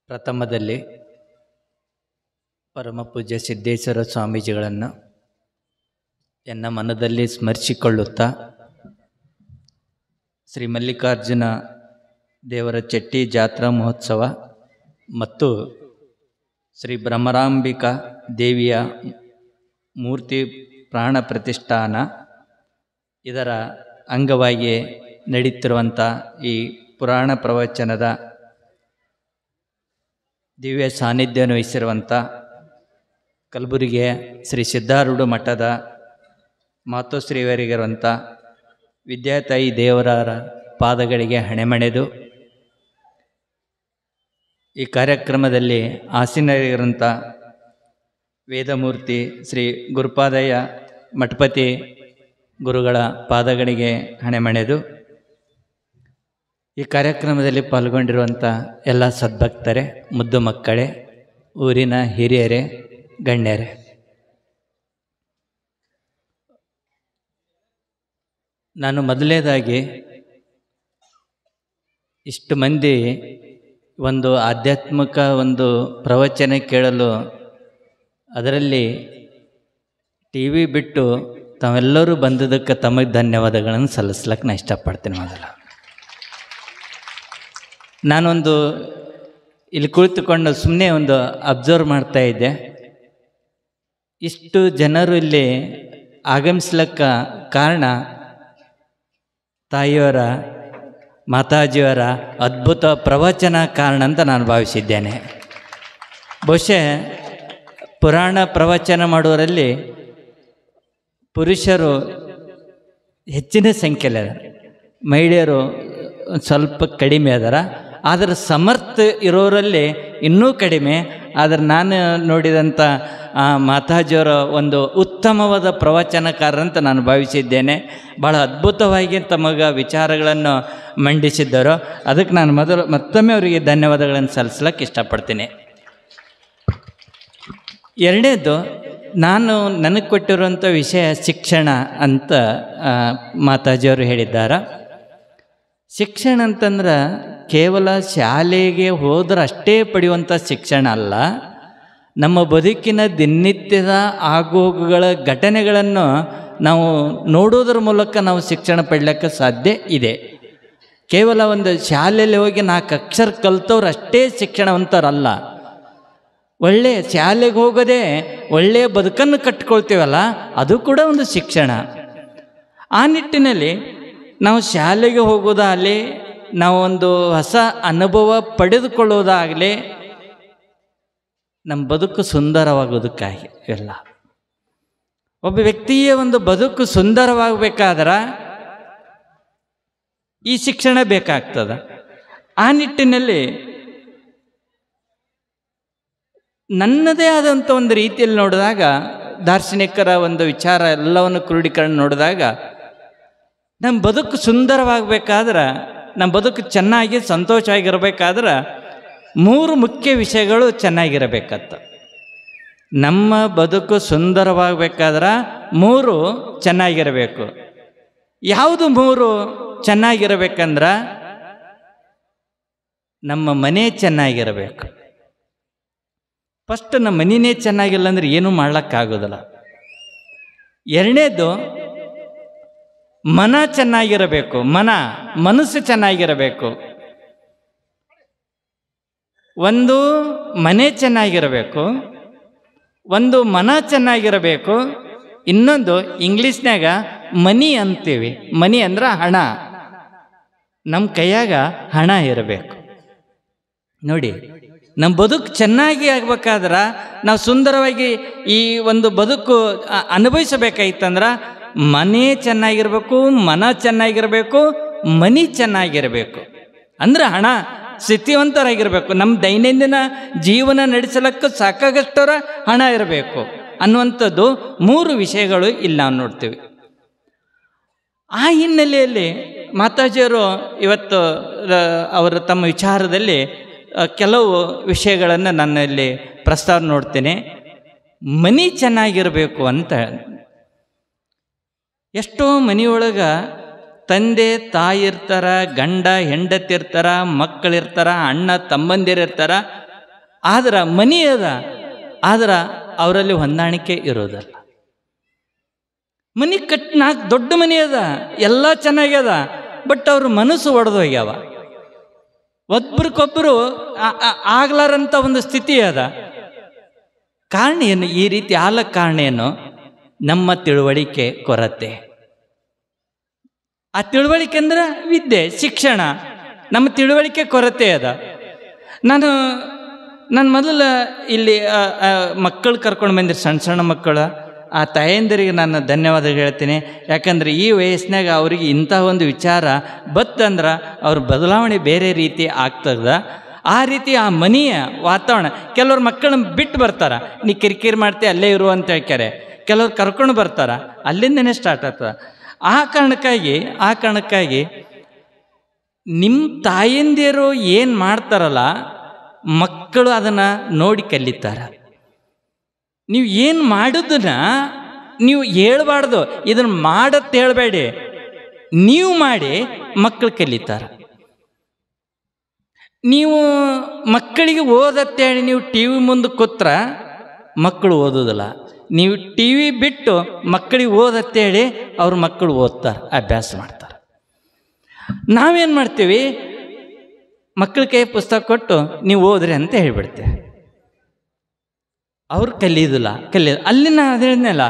ಪ್ರಥಮದಲ್ಲಿ ಪರಮಪೂಜ್ಯ ಸಿದ್ದೇಶ್ವರ ಸ್ವಾಮೀಜಿಗಳನ್ನು ಎನ್ನ ಮನದಲ್ಲಿ ಸ್ಮರಿಸಿಕೊಳ್ಳುತ್ತಾ ಶ್ರೀ ಮಲ್ಲಿಕಾರ್ಜುನ ದೇವರ ಚೆಟ್ಟಿ ಜಾತ್ರಾ ಮಹೋತ್ಸವ ಮತ್ತು ಶ್ರೀ ಬ್ರಹ್ಮರಾಂಬಿಕಾ ದೇವಿಯ ಮೂರ್ತಿ ಪ್ರಾಣ ಪ್ರತಿಷ್ಠಾನ ಇದರ ಅಂಗವಾಗಿ ನಡೀತಿರುವಂಥ ಈ ಪುರಾಣ ಪ್ರವಚನದ ದಿವ್ಯ ಸಾನ್ನಿಧ್ಯವನ್ನು ವಹಿಸಿರುವಂಥ ಕಲಬುರಗಿಯ ಶ್ರೀ ಸಿದ್ಧಾರೂಢ ಮಠದ ಮಾತೋಶ್ರೀವರಿಗಿರುವಂಥ ವಿದ್ಯಾತಾಯಿ ದೇವರ ಪಾದಗಳಿಗೆ ಹಣೆಮಣೆದು ಈ ಕಾರ್ಯಕ್ರಮದಲ್ಲಿ ಆಸೀನರಿಗಿರುವಂಥ ವೇದಮೂರ್ತಿ ಶ್ರೀ ಗುರುಪಾದಯ್ಯ ಮಠಪತಿ ಗುರುಗಳ ಪಾದಗಳಿಗೆ ಹಣೆಮಣೆದು ಈ ಕಾರ್ಯಕ್ರಮದಲ್ಲಿ ಪಾಲ್ಗೊಂಡಿರುವಂಥ ಎಲ್ಲ ಸದ್ಭಕ್ತರೇ, ಮುದ್ದು ಮಕ್ಕಳೇ, ಊರಿನ ಹಿರಿಯರೇ, ಗಣ್ಯರೇ, ನಾನು ಮೊದಲನೇದಾಗಿ ಇಷ್ಟು ಮಂದಿ ಒಂದು ಆಧ್ಯಾತ್ಮಿಕ ಒಂದು ಪ್ರವಚನ ಕೇಳಲು, ಅದರಲ್ಲಿ ಟಿ ವಿ ಬಿಟ್ಟು ತಾವೆಲ್ಲರೂ ಬಂದದಕ್ಕೆ ತಮಗೆ ಧನ್ಯವಾದಗಳನ್ನು ಸಲ್ಲಿಸ್ಲಿಕ್ಕೆ ನಾನು ಇಷ್ಟಪಡ್ತೀನಿ. ಮೊದಲ ನಾನೊಂದು ಇಲ್ಲಿ ಕುಳಿತುಕೊಂಡು ಸುಮ್ಮನೆ ಒಂದು ಅಬ್ಸರ್ವ್ ಮಾಡ್ತಾ ಇದ್ದೆ. ಇಷ್ಟು ಜನರು ಇಲ್ಲಿ ಆಗಮಿಸ್ಲಿಕ್ಕ ಕಾರಣ ತಾಯಿಯವರ, ಮಾತಾಜಿಯವರ ಅದ್ಭುತ ಪ್ರವಚನ ಕಾರಣ ಅಂತ ನಾನು ಭಾವಿಸಿದ್ದೇನೆ. ಬಹುಶಃ ಪುರಾಣ ಪ್ರವಚನ ಮಾಡುವರಲ್ಲಿ ಪುರುಷರು ಹೆಚ್ಚಿನ ಸಂಖ್ಯೆಯಲ್ಲಿ ಅದಾರ, ಮಹಿಳೆಯರು ಸ್ವಲ್ಪ ಕಡಿಮೆ ಅದಾರ. ಆದರೆ ಸಮರ್ಥ ಇರೋರಲ್ಲಿ ಇನ್ನೂ ಕಡಿಮೆ. ಆದರೆ ನಾನು ನೋಡಿದಂಥ ಮಾತಾಜಿಯವರ ಒಂದು ಉತ್ತಮವಾದ ಪ್ರವಚನಕಾರರಂತ ನಾನು ಭಾವಿಸಿದ್ದೇನೆ. ಭಾಳ ಅದ್ಭುತವಾಗಿ ತಮಗೆ ವಿಚಾರಗಳನ್ನು ಮಂಡಿಸಿದ್ದರು. ಅದಕ್ಕೆ ನಾನು ಮತ್ತೊಮ್ಮೆ ಅವರಿಗೆ ಧನ್ಯವಾದಗಳನ್ನು ಸಲ್ಲಿಸ್ಲಿಕ್ಕೆ ಇಷ್ಟಪಡ್ತೀನಿ. ಎರಡನೇದು, ನನಗೆ ಕೊಟ್ಟಿರುವಂಥ ವಿಷಯ ಶಿಕ್ಷಣ ಅಂತ ಮಾತಾಜಿಯವರು ಹೇಳಿದ್ದಾರೆ. ಶಿಕ್ಷಣ ಅಂತಂದ್ರೆ ಕೇವಲ ಶಾಲೆಗೆ ಹೋದ್ರೆ ಅಷ್ಟೇ ಪಡೆಯುವಂಥ ಶಿಕ್ಷಣ ಅಲ್ಲ. ನಮ್ಮ ಬದುಕಿನ ದಿನನಿತ್ಯದ ಆಗುಹೋಗುಗಳ ಘಟನೆಗಳನ್ನು ನಾವು ನೋಡೋದ್ರ ಮೂಲಕ ನಾವು ಶಿಕ್ಷಣ ಪಡಲಿಕ್ಕೆ ಸಾಧ್ಯ ಇದೆ. ಕೇವಲ ಒಂದು ಶಾಲೆಯಲ್ಲಿ ಹೋಗಿ 4 ಅಕ್ಷರ ಕಲ್ತವ್ರು ಅಷ್ಟೇ ಶಿಕ್ಷಣವಂತರಲ್ಲ. ಒಳ್ಳೆಯ ಶಾಲೆಗೆ ಹೋಗೋದೇ ಒಳ್ಳೆಯ ಬದುಕನ್ನು ಕಟ್ಕೊಳ್ತೀವಲ್ಲ, ಅದು ಕೂಡ ಒಂದು ಶಿಕ್ಷಣ. ಆ ನಿಟ್ಟಿನಲ್ಲಿ ನಾವು ಶಾಲೆಗೆ ಹೋಗೋದಾಗಲಿ, ನಾವೊಂದು ಹೊಸ ಅನುಭವ ಪಡೆದುಕೊಳ್ಳೋದಾಗಲಿ, ನಮ್ಮ ಬದುಕು ಸುಂದರವಾಗೋದಕ್ಕಾಗಿ ಎಲ್ಲ. ಒಬ್ಬ ವ್ಯಕ್ತಿಯ ಒಂದು ಬದುಕು ಸುಂದರವಾಗಬೇಕಾದ್ರೆ ಈ ಶಿಕ್ಷಣ ಬೇಕಾಗ್ತದೆ. ಆ ನಿಟ್ಟಿನಲ್ಲಿ ನನ್ನದೇ ಆದಂಥ ಒಂದು ರೀತಿಯಲ್ಲಿ ನೋಡಿದಾಗ, ದಾರ್ಶನಿಕರ ಒಂದು ವಿಚಾರ ಎಲ್ಲವನ್ನು ಕ್ರೋಢೀಕರಣ ನೋಡಿದಾಗ, ನಮ್ಮ ಬದುಕು ಸುಂದರವಾಗಬೇಕಾದ್ರೆ, ನಮ್ಮ ಬದುಕು ಚೆನ್ನಾಗಿ ಸಂತೋಷವಾಗಿರಬೇಕಾದ್ರೆ 3 ಮುಖ್ಯ ವಿಷಯಗಳು ಚೆನ್ನಾಗಿರಬೇಕತ್ತ. ನಮ್ಮ ಬದುಕು ಸುಂದರವಾಗಬೇಕಾದ್ರೆ 3 ಚೆನ್ನಾಗಿರಬೇಕು. ಯಾವುದು 3 ಚೆನ್ನಾಗಿರಬೇಕಂದ್ರೆ, ನಮ್ಮ ಮನೆ ಚೆನ್ನಾಗಿರಬೇಕು. ಫಸ್ಟ್ ನಮ್ಮ ಮನೆಯೇ ಚೆನ್ನಾಗಿಲ್ಲ ಅಂದರೆ ಏನೂ ಮಾಡ್ಲಿಕ್ಕಾಗೋದಿಲ್ಲ. ಎರಡನೇದು, ಮನ ಚೆನ್ನಾಗಿರಬೇಕು. ಮನಸ್ಸು ಚೆನ್ನಾಗಿರಬೇಕು. ಒಂದು ಮನೆ ಚೆನ್ನಾಗಿರಬೇಕು, ಒಂದು ಮನ ಚೆನ್ನಾಗಿರಬೇಕು, ಇನ್ನೊಂದು ಇಂಗ್ಲೀಷ್ನಾಗ ಮನಿ ಅಂತೀವಿ. ಮನಿ ಅಂದ್ರೆ ಹಣ. ನಮ್ಮ ಕೈಯಾಗ ಹಣ ಇರಬೇಕು. ನೋಡಿ, ನಮ್ಮ ಬದುಕು ಚೆನ್ನಾಗಿ ಆಗ್ಬೇಕಾದ್ರೆ, ನಾವು ಸುಂದರವಾಗಿ ಈ ಒಂದು ಬದುಕು ಅನುಭವಿಸಬೇಕಾಯ್ತಂದ್ರೆ ಮನೆ ಚೆನ್ನಾಗಿರಬೇಕು, ಮನ ಚೆನ್ನಾಗಿರಬೇಕು, ಮನಿ ಚೆನ್ನಾಗಿರಬೇಕು. ಅಂದರೆ ಹಣ ಸ್ಥಿತಿವಂತರಾಗಿರಬೇಕು. ನಮ್ಮ ದೈನಂದಿನ ಜೀವನ ನಡೆಸಲಿಕ್ಕೆ ಸಾಕಾಗಷ್ಟರ ಹಣ ಇರಬೇಕು ಅನ್ನುವಂಥದ್ದು 3 ವಿಷಯಗಳು ಇಲ್ಲಿ ನಾವು ನೋಡ್ತೀವಿ. ಆ ಹಿನ್ನೆಲೆಯಲ್ಲಿ ಮಾತಾಜಿಯವರು ಇವತ್ತು ಅವರು ತಮ್ಮ ವಿಚಾರದಲ್ಲಿ ಕೆಲವು ವಿಷಯಗಳನ್ನು ನಾನು ಇಲ್ಲಿ ಪ್ರಸ್ತಾವ ನೋಡ್ತೇನೆ. ಮನೆ ಚೆನ್ನಾಗಿರಬೇಕು ಅಂತ. ಎಷ್ಟೋ ಮನೆಯೊಳಗೆ ತಂದೆ ತಾಯಿ ಇರ್ತಾರ, ಗಂಡ ಹೆಂಡತಿ ಇರ್ತಾರ, ಮಕ್ಕಳಿರ್ತಾರ, ಅಣ್ಣ ತಮ್ಮಂದಿರು ಇರ್ತಾರ. ಆದ್ರೆ ಮನಿ ಅದ, ಆದ್ರೆ ಅವರಲ್ಲಿ ಹೊಂದಾಣಿಕೆ ಇರೋದಲ್ಲ. ಮನಿ ನಾಲ್ಕು ದೊಡ್ಡ ಮನಿ ಅದ, ಎಲ್ಲ ಚೆನ್ನಾಗ್ಯದ, ಬಟ್ ಅವ್ರ ಮನಸ್ಸು ಒಡೆದೋಗ್ಯಾವ. ಒಬ್ರಿಗೊಬ್ಬರು ಆಗ್ಲಾರಂಥ ಒಂದು ಸ್ಥಿತಿ ಅದ. ಕಾರಣ ಏನು? ಈ ರೀತಿ ಆಲಕ್ಕೆ ಕಾರಣ ಏನು? ನಮ್ಮ ತಿಳುವಳಿಕೆ ಕೊರತೆ. ಆ ತಿಳುವಳಿಕೆ ಅಂದ್ರೆ ವಿದ್ಯೆ, ಶಿಕ್ಷಣ. ನಮ್ಮ ತಿಳುವಳಿಕೆ ಕೊರತೆ ಅದ. ನಾನು ಮೊದಲು ಇಲ್ಲಿ ಮಕ್ಕಳು ಕರ್ಕೊಂಡು ಬಂದಿರಿ, ಸಣ್ಣ ಸಣ್ಣ ಮಕ್ಕಳು. ಆ ತಾಯಂದಿರಿಗೆ ನಾನು ಧನ್ಯವಾದ ಹೇಳ್ತೀನಿ. ಯಾಕಂದರೆ ಈ ವಯಸ್ಸಿನಾಗ ಅವ್ರಿಗೆ ಇಂಥ ಒಂದು ವಿಚಾರ ಬತ್ತಂದ್ರೆ ಅವ್ರ ಬದಲಾವಣೆ ಬೇರೆ ರೀತಿ ಆಗ್ತದ. ಆ ರೀತಿ ಆ ಮನೆಯ ವಾತಾವರಣ, ಕೆಲವ್ರು ಮಕ್ಕಳನ್ನ ಬಿಟ್ಟು ಬರ್ತಾರ, ನೀ ಕಿರಿಕಿರಿ ಮಾಡ್ತಿ ಅಲ್ಲೇ ಇರು ಅಂತ ಹೇಳ್ತಾರೆ. ಕೆಲವ್ರು ಕರ್ಕೊಂಡು ಬರ್ತಾರ, ಅಲ್ಲಿಂದನೇ ಸ್ಟಾರ್ಟ್ ಆಗ್ತದೆ. ಆ ಕಾರಣಕ್ಕಾಗಿ ನಿಮ್ಮ ತಾಯಂದಿರು ಏನು ಮಾಡ್ತಾರಲ್ಲ, ಮಕ್ಕಳು ಅದನ್ನು ನೋಡಿ ಕಲಿತಾರೆ. ನೀವು ಏನು ಮಾಡೋದನ್ನ ನೀವು ಹೇಳ್ಬಾರ್ದು, ಇದನ್ನು ಮಾಡತ್ತೆ ಹೇಳಬೇಡಿ, ನೀವು ಮಾಡಿ ಮಕ್ಕಳು ಕಲಿತಾರೆ. ನೀವು ಮಕ್ಕಳಿಗೆ ಓದತ್ತೇಳಿ ನೀವು ಟಿ ವಿ ಮುಂದೆ ಕೂತ್ರ ಮಕ್ಕಳು ಓದೋದಿಲ್ಲ. ನೀವು ಟಿ ವಿ ಬಿಟ್ಟು ಮಕ್ಕಳಿಗೆ ಓದತ್ತೇಳಿ ಅವ್ರ ಮಕ್ಕಳು ಓದ್ತಾರೆ, ಅಭ್ಯಾಸ ಮಾಡ್ತಾರೆ. ನಾವೇನು ಮಾಡ್ತೀವಿ? ಮಕ್ಕಳ ಕೈ ಪುಸ್ತಕ ಕೊಟ್ಟು ನೀವು ಓದ್ರಿ ಅಂತ ಹೇಳ್ಬಿಡ್ತೇವೆ. ಅವ್ರು ಕಲಿಯೋದಿಲ್ಲ. ಅಲ್ಲಿ ನಾನು ಅದು ಹೇಳಿದ್ನಲ್ಲ,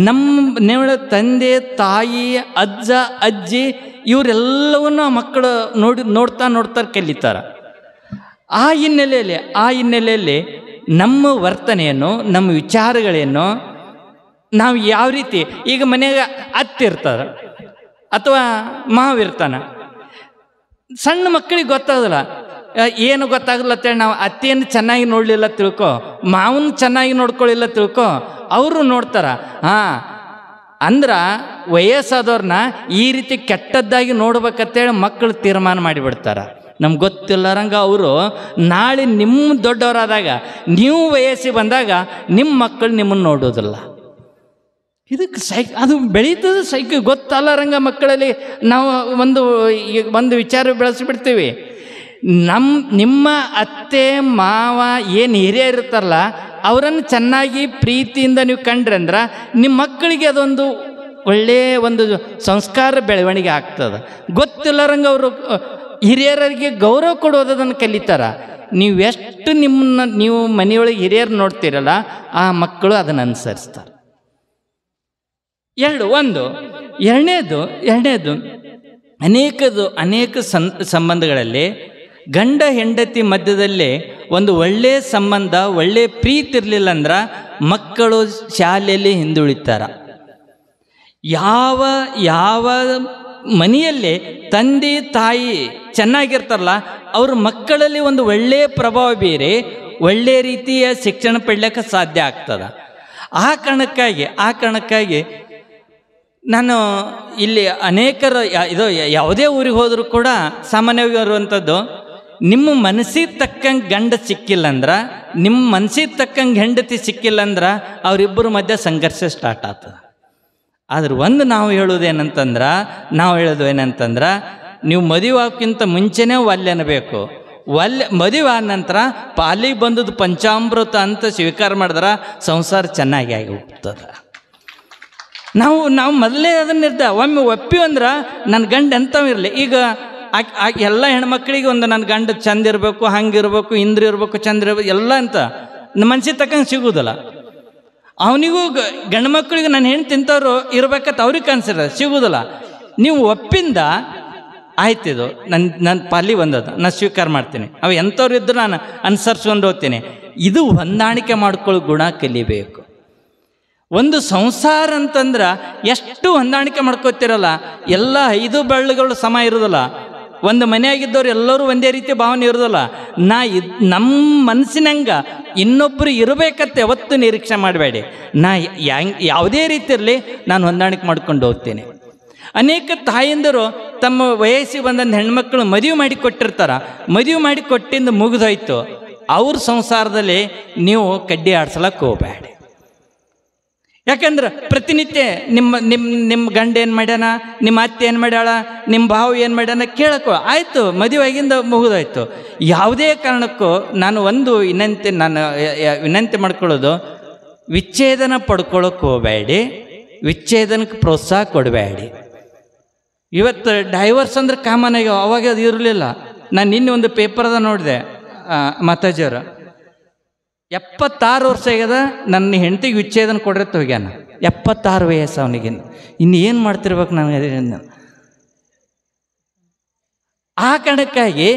ನಮ್ಮ ತಂದೆ ತಾಯಿ ಅಜ್ಜ ಅಜ್ಜಿ ಇವರೆಲ್ಲವನ್ನೂ ಮಕ್ಕಳು ನೋಡ್ತಾ ಕಲಿತಾರೆ. ಆ ಹಿನ್ನೆಲೆಯಲ್ಲಿ ನಮ್ಮ ವರ್ತನೆಯನ್ನು, ನಮ್ಮ ವಿಚಾರಗಳೇನು, ನಾವು ಯಾವ ರೀತಿ, ಈಗ ಮನೆಯಾಗ ಅತ್ತಿರ್ತಾರೆ ಅಥವಾ ಮಾವಿರ್ತಾನೆ, ಸಣ್ಣ ಮಕ್ಕಳಿಗೆ ಗೊತ್ತಾಗಲ್ಲ. ಏನು ಗೊತ್ತಾಗಲ್ಲ ಅಂತೇಳಿ ನಾವು ಅತ್ತೆಯನ್ನು ಚೆನ್ನಾಗಿ ನೋಡಲಿಲ್ಲ ತಿಳ್ಕೊ, ಮಾವನ ಚೆನ್ನಾಗಿ ನೋಡ್ಕೊಳ್ಳಿಲ್ಲ ತಿಳ್ಕೊ, ಅವರು ನೋಡ್ತಾರ. ಅಂದ್ರೆ ವಯಸ್ಸಾದವ್ರನ್ನ ಈ ರೀತಿ ಕೆಟ್ಟದ್ದಾಗಿ ನೋಡ್ಬೇಕಂತೇಳಿ ಮಕ್ಕಳು ತೀರ್ಮಾನ ಮಾಡಿಬಿಡ್ತಾರೆ. ನಮ್ಗೆ ಗೊತ್ತಿಲ್ಲರಂಗೆ ಅವರು ನಾಳೆ ನಿಮ್ಮ ದೊಡ್ಡವರಾದಾಗ, ನೀವು ವಯಸ್ಸಿಗೆ ಬಂದಾಗ ನಿಮ್ಮ ಮಕ್ಕಳು ನಿಮ್ಮನ್ನು ನೋಡೋದಿಲ್ಲ. ಇದಕ್ಕೆ ಅದು ಬೆಳೀತದೆ ಗೊತ್ತಲ್ಲರಂಗ ಮಕ್ಕಳಲ್ಲಿ ನಾವು ಒಂದು ವಿಚಾರ ಬೆಳೆಸಿಬಿಡ್ತೀವಿ. ನಿಮ್ಮ ಅತ್ತೆ ಮಾವ ಏನು ಹಿರಿಯರು ಇರ್ತಾರಲ್ಲ, ಅವರನ್ನು ಚೆನ್ನಾಗಿ ಪ್ರೀತಿಯಿಂದ ನೀವು ಕಂಡ್ರೆ ಅಂದ್ರೆ ನಿಮ್ಮ ಮಕ್ಕಳಿಗೆ ಅದೊಂದು ಒಳ್ಳೆಯ ಒಂದು ಸಂಸ್ಕಾರ ಬೆಳವಣಿಗೆ ಆಗ್ತದೆ. ಗೊತ್ತಿಲ್ಲರಂಗೆ ಅವರು ಹಿರಿಯರಿಗೆ ಗೌರವ ಕೊಡೋದನ್ನು ಕಲಿತಾರ. ನೀವು ಎಷ್ಟು ನೀವು ಮನೆಯೊಳಗೆ ಹಿರಿಯರು ನೋಡ್ತೀರಲ್ಲ, ಆ ಮಕ್ಕಳು ಅದನ್ನು ಅನುಸರಿಸ್ತಾರೆ. ಎರಡನೇದು ಅನೇಕ ಸಂಬಂಧಗಳಲ್ಲಿ ಗಂಡ ಹೆಂಡತಿ ಮಧ್ಯದಲ್ಲಿ ಒಂದು ಒಳ್ಳೆಯ ಸಂಬಂಧ, ಒಳ್ಳೆಯ ಪ್ರೀತಿ ಇರಲಿಲ್ಲ ಅಂದ್ರೆ ಮಕ್ಕಳು ಶಾಲೆಯಲ್ಲಿ ಹಿಂದುಳಿತಾರ. ಯಾವ ಮನೆಯಲ್ಲಿ ತಂದೆ ತಾಯಿ ಚೆನ್ನಾಗಿರ್ತಾರಲ್ಲ, ಅವ್ರ ಮಕ್ಕಳಲ್ಲಿ ಒಂದು ಒಳ್ಳೆಯ ಪ್ರಭಾವ ಬೀರಿ ಒಳ್ಳೆಯ ರೀತಿಯ ಶಿಕ್ಷಣ ಪಡ್ಲಿಕ್ಕೆ ಸಾಧ್ಯ ಆಗ್ತದೆ. ಆ ಕಾರಣಕ್ಕಾಗಿ ನಾನು ಇಲ್ಲಿ ಇದು ಯಾವುದೇ ಊರಿಗೆ ಹೋದರೂ ಕೂಡ ಸಾಮಾನ್ಯವಾಗಿ ಇರುವಂಥದ್ದು, ನಿಮ್ಮ ಮನಸ್ಸಿಗೆ ತಕ್ಕಂಗೆ ಗಂಡ ಸಿಕ್ಕಿಲ್ಲ ಅಂದ್ರೆ, ನಿಮ್ಮ ಮನಸ್ಸಿಗೆ ತಕ್ಕಂಗೆ ಹೆಂಡತಿ ಸಿಕ್ಕಿಲ್ಲ ಅಂದ್ರೆ ಅವರಿಬ್ಬರ ಮಧ್ಯೆ ಸಂಘರ್ಷ ಸ್ಟಾರ್ಟ್ ಆಗ್ತದೆ. ಆದ್ರೆ ನಾವು ಹೇಳೋದು ಏನಂತಂದ್ರೆ ನೀವು ಮದುವೆ ಆಗೋಕ್ಕಿಂತ ಮುಂಚೆನೇ ಒಲ್ಲೆ ಅನ್ನಬೇಕು. ಮದುವೆ ಆದ ನಂತರ ಪಾಲಿಗೆ ಬಂದದ್ದು ಪಂಚಾಮೃತ ಅಂತ ಸ್ವೀಕಾರ ಮಾಡಿದ್ರೆ ಸಂಸಾರ ಚೆನ್ನಾಗಿ ಆಗಿ ಹೋಗ್ತದೆ. ನಾವು ಮೊದಲೇ ಅದನ್ನ ಒಮ್ಮೆ ಒಪ್ಪಿವಿ ಅಂದ್ರೆ ನನ್ನ ಗಂಡ ಎಂಥವು ಇರಲಿ. ಈಗ ಎಲ್ಲ ಹೆಣ್ಮಕ್ಳಿಗೆ ನನ್ನ ಗಂಡ ಚಂದ ಇರಬೇಕು, ಹಂಗಿರ್ಬೇಕು, ಇಂದ್ರ ಇರಬೇಕು, ಚಂದ್ರ ಇರ್ಬೇಕು ಎಲ್ಲ ಅಂತ ನಮ್ಮ ಮನ್ಸಿಗೆ ತಕ್ಕಂಗೆ ಸಿಗೋದಿಲ್ಲ. ಅವನಿಗೂ ಗಂಡು ಮಕ್ಕಳಿಗೆ ನನ್ನ ಹೆಣ್ಣು ತಿಂತವ್ರು ಇರ್ಬೇಕಂತ ಅವ್ರಿಗೆ ಸಿಗೋದಿಲ್ಲ. ನೀವು ಒಪ್ಪಿಂದ ಆಯ್ತಿದು ನನ್ನ ಪಾಲಿ ಬಂದದ್ದು, ನಾನು ಸ್ವೀಕಾರ ಮಾಡ್ತೀನಿ. ಅವು ಎಂಥವ್ರು ಇದ್ದರೂ ನಾನು ಅನುಸರಿಸ್ಕೊಂಡು ಹೋಗ್ತೀನಿ. ಇದು ಹೊಂದಾಣಿಕೆ ಮಾಡ್ಕೊಳ್ಳೋ ಗುಣ ಕಲಿಬೇಕು. ಒಂದು ಸಂಸಾರ ಅಂತಂದ್ರೆ ಎಷ್ಟು ಹೊಂದಾಣಿಕೆ ಮಾಡ್ಕೋತಿರಲ್ಲ, ಎಲ್ಲ 5 ಬೆಳ್ಳುಗಳು ಸಮ ಇರೋದಿಲ್ಲ. ಒಂದು ಮನೆಯಾಗಿದ್ದವ್ರು ಎಲ್ಲರೂ ಒಂದೇ ರೀತಿ ಭಾವನೆ ಇರೋದಿಲ್ಲ. ನಮ್ಮ ಮನಸ್ಸಿನಂಗೆ ಇನ್ನೊಬ್ಬರು ಇರಬೇಕಂತ ಯಾವತ್ತೂ ನಿರೀಕ್ಷೆ ಮಾಡಬೇಡಿ. ಯಾವುದೇ ರೀತಿ ಇರಲಿ ನಾನು ಹೊಂದಾಣಿಕೆ ಮಾಡ್ಕೊಂಡು ಹೋಗ್ತೀನಿ. ಅನೇಕ ತಾಯಂದಿರು ತಮ್ಮ ವಯಸ್ಸಿಗೆ ಬಂದಂಥ ಹೆಣ್ಮಕ್ಳು ಮದುವೆ ಮಾಡಿ ಕೊಟ್ಟಿರ್ತಾರೆ. ಮದುವೆ ಮಾಡಿ ಕೊಟ್ಟಿಂದ ಮುಗಿದೋಯ್ತು. ಅವ್ರ ಸಂಸಾರದಲ್ಲಿ ನೀವು ಕಡ್ಡಿ ಆಡ್ಸಲಕ್ಕೆ ಹೋಗಬೇಡಿ. ಯಾಕಂದ್ರೆ ಪ್ರತಿನಿತ್ಯ ನಿಮ್ಮ ಗಂಡ ಏನು ಮಾಡ್ಯಾನ, ನಿಮ್ಮ ಅತ್ತೆ ಏನು ಮಾಡ್ಯಾಳ, ನಿಮ್ಮ ಭಾವ ಏನು ಮಾಡ್ಯಾನ ಕೇಳಕ್ಕೋ ಆಯಿತು, ಮದುವೆಯಾಗಿಂದ ಮುಗಿದೋಯ್ತು. ಯಾವುದೇ ಕಾರಣಕ್ಕೂ ನಾನು ಒಂದು ವಿನಂತಿ ಮಾಡ್ಕೊಳ್ಳೋದು, ವಿಚ್ಛೇದನ ಪಡ್ಕೊಳ್ಳೋಕೆ ಹೋಗಬೇಡಿ, ವಿಚ್ಛೇದನಕ್ಕೆ ಪ್ರೋತ್ಸಾಹ ಕೊಡಬೇಡಿ. ಇವತ್ತು ಡೈವರ್ಸ್ ಅಂದ್ರೆ ಕಾಮನ್ ಆಗಿ, ಅವಾಗ ಅದು ಇರಲಿಲ್ಲ. ನಾನು ನಿನ್ನೆ ಒಂದು ಪೇಪರ್ದ ನೋಡಿದೆ, ಮಾತಾಜಿಯವರು 76 ವರ್ಷ ಆಗ್ಯದ, ನನ್ನ ಹೆಂಡತಿಗೆ ವಿಚ್ಛೇದನ ಕೊಡ್ರತ್ತ ಹೋಗ್ಯಾನ. 76 ವಯಸ್ಸು ಅವನಿಗೆ. ಇನ್ನು ಏನು ಮಾಡ್ತಿರ್ಬೇಕು ನನಗೆ? ಆ ಕಾರಣಕ್ಕಾಗಿ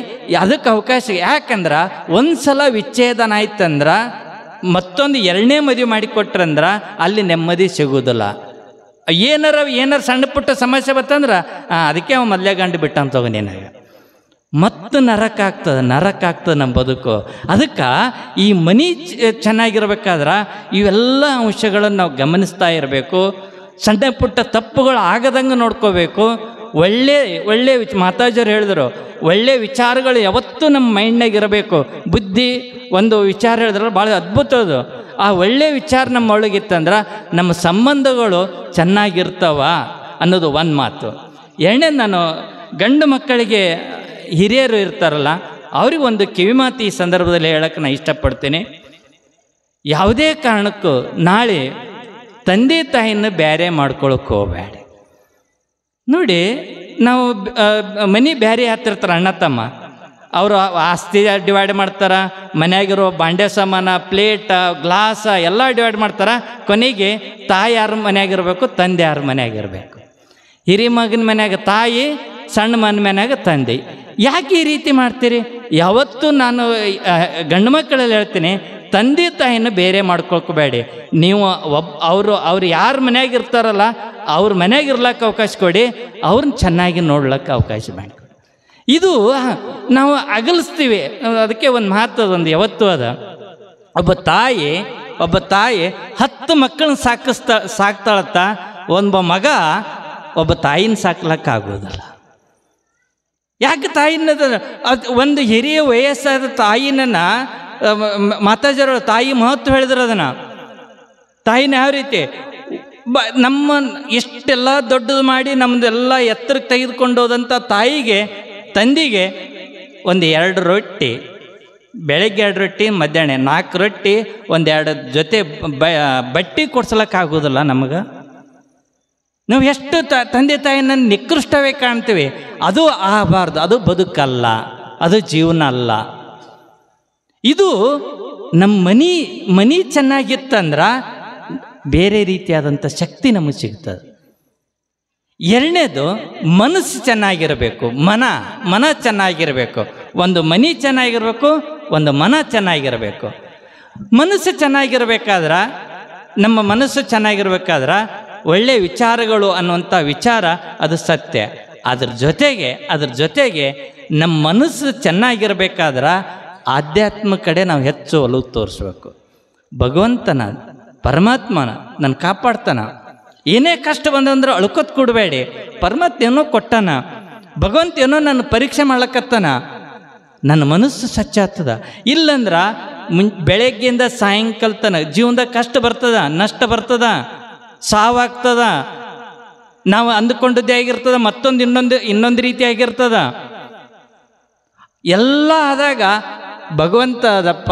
ಅದಕ್ಕೆ ಅವಕಾಶ. ಯಾಕಂದ್ರೆ ಒಂದು ಸಲ ವಿಚ್ಛೇದನ ಆಯ್ತಂದ್ರೆ ಮತ್ತೊಂದು 2ನೇ ಮದುವೆ ಮಾಡಿಕೊಟ್ರಂದ್ರೆ ಅಲ್ಲಿ ನೆಮ್ಮದಿ ಸಿಗೋದಿಲ್ಲ. ಏನಾರ ಸಣ್ಣ ಪುಟ್ಟ ಸಮಸ್ಯೆ ಬರ್ತಂದ್ರೆ ಅದಕ್ಕೆ ಅವ ಮೊದಲೇ ಗಂಡು ಬಿಟ್ಟ ಅಂತ ಹೋಗೋನೇನಾಗ ಮತ್ತು ನರಕ ಆಗ್ತದೆ ನಮ್ಮ ಬದುಕು. ಅದಕ್ಕೆ ಈ ಮನೆ ಚೆನ್ನಾಗಿರ್ಬೇಕಾದ್ರೆ ಇವೆಲ್ಲ ಅಂಶಗಳನ್ನು ನಾವು ಗಮನಿಸ್ತಾ ಇರಬೇಕು. ಸಣ್ಣ ಪುಟ್ಟ ತಪ್ಪುಗಳು ಆಗದಂಗೆ ನೋಡ್ಕೋಬೇಕು. ಒಳ್ಳೆ ಮಾತಾಜಿಯವರು ಹೇಳಿದ್ರು, ಒಳ್ಳೆ ವಿಚಾರಗಳು ಯಾವತ್ತೂ ನಮ್ಮ ಮೈಂಡ್ನಾಗ ಇರಬೇಕು. ಬುದ್ಧಿ ಒಂದು ವಿಚಾರ ಹೇಳಿದ್ರಲ್ಲ, ಭಾಳ ಅದ್ಭುತ ಅದು. ಆ ಒಳ್ಳೆಯ ವಿಚಾರ ನಮ್ಮ ಒಳಗಿತ್ತಂದ್ರೆ ನಮ್ಮ ಸಂಬಂಧಗಳು ಚೆನ್ನಾಗಿರ್ತಾವ ಅನ್ನೋದು ಒಂದು ಮಾತು. ಎರಡನೇದು, ನಾನು ಗಂಡು ಮಕ್ಕಳಿಗೆ ಹಿರಿಯರು ಇರ್ತಾರಲ್ಲ, ಅವ್ರಿಗೆ ಒಂದು ಕಿವಿಮಾತು ಈ ಸಂದರ್ಭದಲ್ಲಿ ಹೇಳೋಕ್ಕೆ ನಾನು ಇಷ್ಟಪಡ್ತೀನಿ. ಯಾವುದೇ ಕಾರಣಕ್ಕೂ ನಾಳೆ ತಂದೆ ತಾಯಿನ ಬೇರೆ ಮಾಡ್ಕೊಳಕ್ಕೆ ಹೋಗಬೇಡಿ. ನೋಡಿ, ನಾವು ಮನೆ ಬೇರೆ ಹತ್ತಿರ್ತಾರೆ ಅಣ್ಣ ತಮ್ಮ, ಅವರು ಆಸ್ತಿ ಡಿವೈಡ್ ಮಾಡ್ತಾರೆ, ಮನೆಯಾಗಿರೋ ಬಾಂಡೆ ಸಾಮಾನ, ಪ್ಲೇಟ, ಗ್ಲಾಸ ಎಲ್ಲ ಡಿವೈಡ್ ಮಾಡ್ತಾರೆ. ಕೊನೆಗೆ ತಾಯಿ ಯಾರ ಮನೆಯಾಗಿರ್ಬೇಕು, ತಂದೆ ಯಾರ ಮನೆಯಾಗಿರ್ಬೇಕು. ಹಿರಿ ಮಗನ ಮನ್ಯಾಗ ತಾಯಿ, ಸಣ್ಣ ಮನ್ಯಾಗ ತಂದೆ. ಯಾಕೆ ಈ ರೀತಿ ಮಾಡ್ತೀರಿ? ಯಾವತ್ತೂ ನಾನು ಗಂಡು ಮಕ್ಕಳಲ್ಲಿ ಹೇಳ್ತೀನಿ, ತಂದೆ ತಾಯಿನ ಬೇರೆ ಮಾಡ್ಕೊಳ್ಕೋಬೇಡಿ. ನೀವು ಅವ್ರು ಯಾರ ಮನ್ಯಾಗ ಇರ್ತಾರಲ್ಲ ಅವ್ರ ಮನ್ಯಾಗ ಇರ್ಲಕ್ಕೆ ಅವಕಾಶ ಕೊಡಿ, ಅವ್ರನ್ನ ಚೆನ್ನಾಗಿ ನೋಡ್ಲಿಕ್ಕೆ ಅವಕಾಶ ಮಾಡಿ. ಇದು ನಾವು ಅಗಲಿಸ್ತೀವಿ. ಅದಕ್ಕೆ ಒಂದು ಮಾತು ಒಂದು ಯಾವತ್ತೂ ಅದ, ಒಬ್ಬ ತಾಯಿ 10 ಮಕ್ಕಳನ್ನ ಸಾಕ್ತಾಳತ್ತ, ಒಬ್ಬ ಮಗ ಒಬ್ಬ ತಾಯಿನ ಸಾಕ್ಲಕ್ಕಾಗೋದಲ್ಲ. ಯಾಕೆ ತಾಯಿನ ಒಂದು ಹಿರಿಯ ವಯಸ್ಸಾದ ತಾಯಿನ ಮಾತಾಜರು ತಾಯಿ ಮಹತ್ವ ಹೇಳಿದ್ರು. ಅದನ್ನು ತಾಯಿನ ಯಾವ ರೀತಿ ನಮ್ಮ ಎಷ್ಟೆಲ್ಲ ದೊಡ್ಡದು ಮಾಡಿ ನಮ್ಮದೆಲ್ಲ ಎತ್ತರಕ್ಕೆ ತೆಗೆದುಕೊಂಡು ಹೋದಂಥ ತಾಯಿಗೆ, ತಂದೆಗೆ ಒಂದು 2 ರೊಟ್ಟಿ, ಬೆಳಗ್ಗೆ 2 ರೊಟ್ಟಿ, ಮಧ್ಯಾಹ್ನ 4 ರೊಟ್ಟಿ, 1-2 ಜೊತೆ ಬಟ್ಟೆ ಕೊಡ್ಸಲಕ್ಕಾಗೋದಿಲ್ಲ ನಮಗೆ. ನಾವು ಎಷ್ಟು ತಂದೆ ತಾಯಿನ ನಿಕೃಷ್ಟವೇ ಕಾಣ್ತೀವಿ. ಅದು ಆಗಬಾರ್ದು. ಅದು ಬದುಕಲ್ಲ, ಅದು ಜೀವನ ಅಲ್ಲ. ಇದು ನಮ್ಮ ಮನಿ ಚೆನ್ನಾಗಿತ್ತಂದ್ರೆ ಬೇರೆ ರೀತಿಯಾದಂಥ ಶಕ್ತಿ ನಮಗೆ ಸಿಗ್ತದೆ. ಎರಡನೇದು, ಮನಸ್ಸು ಚೆನ್ನಾಗಿರಬೇಕು, ಮನ ಚೆನ್ನಾಗಿರಬೇಕು. ಒಂದು ಮನೆ ಚೆನ್ನಾಗಿರಬೇಕು, ಒಂದು ಮನ ಚೆನ್ನಾಗಿರಬೇಕು. ಮನಸ್ಸು ಚೆನ್ನಾಗಿರ್ಬೇಕಾದ್ರೆ, ನಮ್ಮ ಮನಸ್ಸು ಚೆನ್ನಾಗಿರ್ಬೇಕಾದ್ರೆ ಒಳ್ಳೆಯ ವಿಚಾರಗಳು ಅನ್ನುವಂಥ ವಿಚಾರ ಅದು ಸತ್ಯ. ಅದ್ರ ಜೊತೆಗೆ ನಮ್ಮ ಮನಸ್ಸು ಚೆನ್ನಾಗಿರ್ಬೇಕಾದ್ರೆ ಆಧ್ಯಾತ್ಮ ಕಡೆ ನಾವು ಹೆಚ್ಚು ಒಲವು ತೋರಿಸ್ಬೇಕು. ಭಗವಂತನ, ಪರಮಾತ್ಮನ ನನ್ನ ಕಾಪಾಡ್ತಾನ. ಏನೇ ಕಷ್ಟ ಬಂದಂದ್ರೆ ಅಳ್ಕೊತ್ ಕೊಡಬೇಡಿ. ಪರಮಾತ್ಮ ಏನೋ ಕೊಟ್ಟಾನ, ಭಗವಂತ ಏನೋ ನನ್ನ ಪರೀಕ್ಷೆ ಮಾಡ್ಲಕ್ಕತ್ತಾನ, ನನ್ನ ಮನಸ್ಸು ಸ್ವಚ್ಛ ಆಗ್ತದ. ಇಲ್ಲಂದ್ರೆ ಬೆಳಗ್ಗೆಯಿಂದ ಸಾಯಂಕಾಲ ತನಕ ಜೀವನದಾಗ ಕಷ್ಟ ಬರ್ತದ, ನಷ್ಟ ಬರ್ತದ, ಸಾವಾಗ್ತದ, ನಾವು ಅಂದುಕೊಂಡದ್ದೇ ಆಗಿರ್ತದ, ಮತ್ತೊಂದು ಇನ್ನೊಂದು ರೀತಿ ಆಗಿರ್ತದ. ಎಲ್ಲ ಆದಾಗ ಭಗವಂತ ಅದಪ್ಪ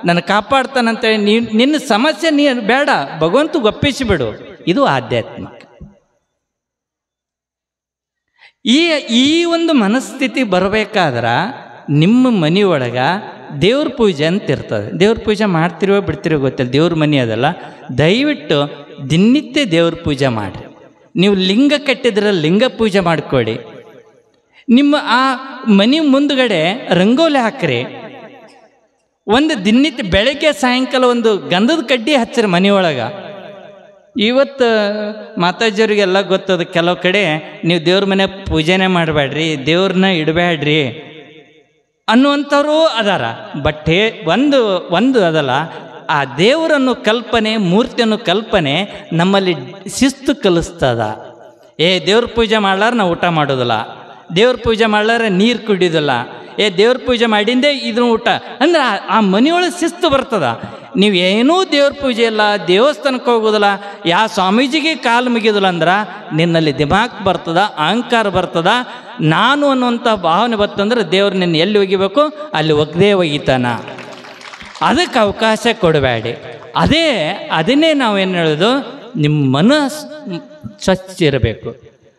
ನನ್ನ ಕಾಪಾಡ್ತಾನಂತೇಳಿ ನಿನ್ನ ಸಮಸ್ಯೆ ಬೇಡ, ಭಗವಂತ ಒಪ್ಪಿಸಿಬಿಡು. ಇದು ಆಧ್ಯಾತ್ಮಿಕ. ಈ ಒಂದು ಮನಸ್ಥಿತಿ ಬರಬೇಕಾದ್ರೆ ನಿಮ್ಮ ಮನೆಯೊಳಗೆ ದೇವ್ರ ಪೂಜೆ ಅಂತ ಇರ್ತದೆ. ದೇವ್ರ ಪೂಜೆ ಮಾಡ್ತಿರೋ ಬಿಡ್ತಿರೋ ಗೊತ್ತಿಲ್ಲ, ದೇವ್ರ ಮನೆ ಅದಲ್ಲ. ದಯವಿಟ್ಟು ದಿನನಿತ್ಯ ದೇವ್ರ ಪೂಜೆ ಮಾಡಿರಿ. ನೀವು ಲಿಂಗ ಕಟ್ಟಿದ್ರೆ ಲಿಂಗ ಪೂಜೆ ಮಾಡಿಕೊಡಿ. ನಿಮ್ಮ ಆ ಮನೆ ಮುಂದ್ಗಡೆ ರಂಗೋಲಿ ಹಾಕ್ರಿ. ಒಂದು ದಿನನಿತ್ಯ ಬೆಳಗ್ಗೆ ಸಾಯಂಕಾಲ ಒಂದು ಗಂಧದ ಕಡ್ಡಿ ಹಚ್ಚಿರಿ ಮನೆಯೊಳಗೆ. ಇವತ್ತು ಮಾತಾಜಿಯವರಿಗೆಲ್ಲ ಗೊತ್ತದ, ಕೆಲವು ಕಡೆ ನೀವು ದೇವ್ರ ಮನೆ ಪೂಜೆನೇ ಮಾಡಬೇಡ್ರಿ, ದೇವ್ರನ್ನ ಇಡಬೇಡ್ರಿ ಅನ್ನುವಂಥವ್ರು ಅದಾರ. ಬಟ್ ಒಂದು ಅದಲ್ಲ, ಆ ದೇವರನ್ನು ಕಲ್ಪನೆ, ಮೂರ್ತಿಯನ್ನು ಕಲ್ಪನೆ ನಮ್ಮಲ್ಲಿ ಶಿಸ್ತು ಕಲಿಸ್ತದ. ದೇವ್ರ ಪೂಜೆ ಮಾಡ್ಲಾರ ನಾವು ಊಟ ಮಾಡೋದಿಲ್ಲ, ದೇವ್ರ ಪೂಜೆ ಮಾಡ್ಲಾರ ನೀರು ಕುಡಿಯೋದಿಲ್ಲ, ದೇವ್ರ ಪೂಜೆ ಮಾಡಿಂದೇ ಇದನ್ನ ಊಟ ಅಂದ್ರೆ ಆ ಮನೆಯೊಳಗೆ ಶಿಸ್ತು ಬರ್ತದ. ನೀವು ಏನೂ ದೇವ್ರ ಪೂಜೆ ಇಲ್ಲ, ದೇವಸ್ಥಾನಕ್ಕೆ ಹೋಗೋದಿಲ್ಲ, ಯಾವ ಸ್ವಾಮೀಜಿಗೆ ಕಾಲು ಮುಗಿಯೋದಿಲ್ಲ ಅಂದ್ರೆ ನಿನ್ನಲ್ಲಿ ದಿಮಾಕ್ ಬರ್ತದ, ಅಹಂಕಾರ ಬರ್ತದ. ನಾನು ಅನ್ನುವಂಥ ಭಾವನೆ ಬರ್ತಂದ್ರೆ ದೇವ್ರು ನಿನ್ನ ಎಲ್ಲಿ ಒಗಿಬೇಕು ಅಲ್ಲಿ ಒಗ್ದೇ ಒಗಿತಾನ. ಅದಕ್ಕೆ ಅವಕಾಶ ಕೊಡಬೇಡಿ. ಅದನ್ನೇ ನಾವೇನು ಹೇಳೋದು, ನಿಮ್ಮ ಮನಸ್ಸು ಸ್ವಚ್ಛ ಇರಬೇಕು.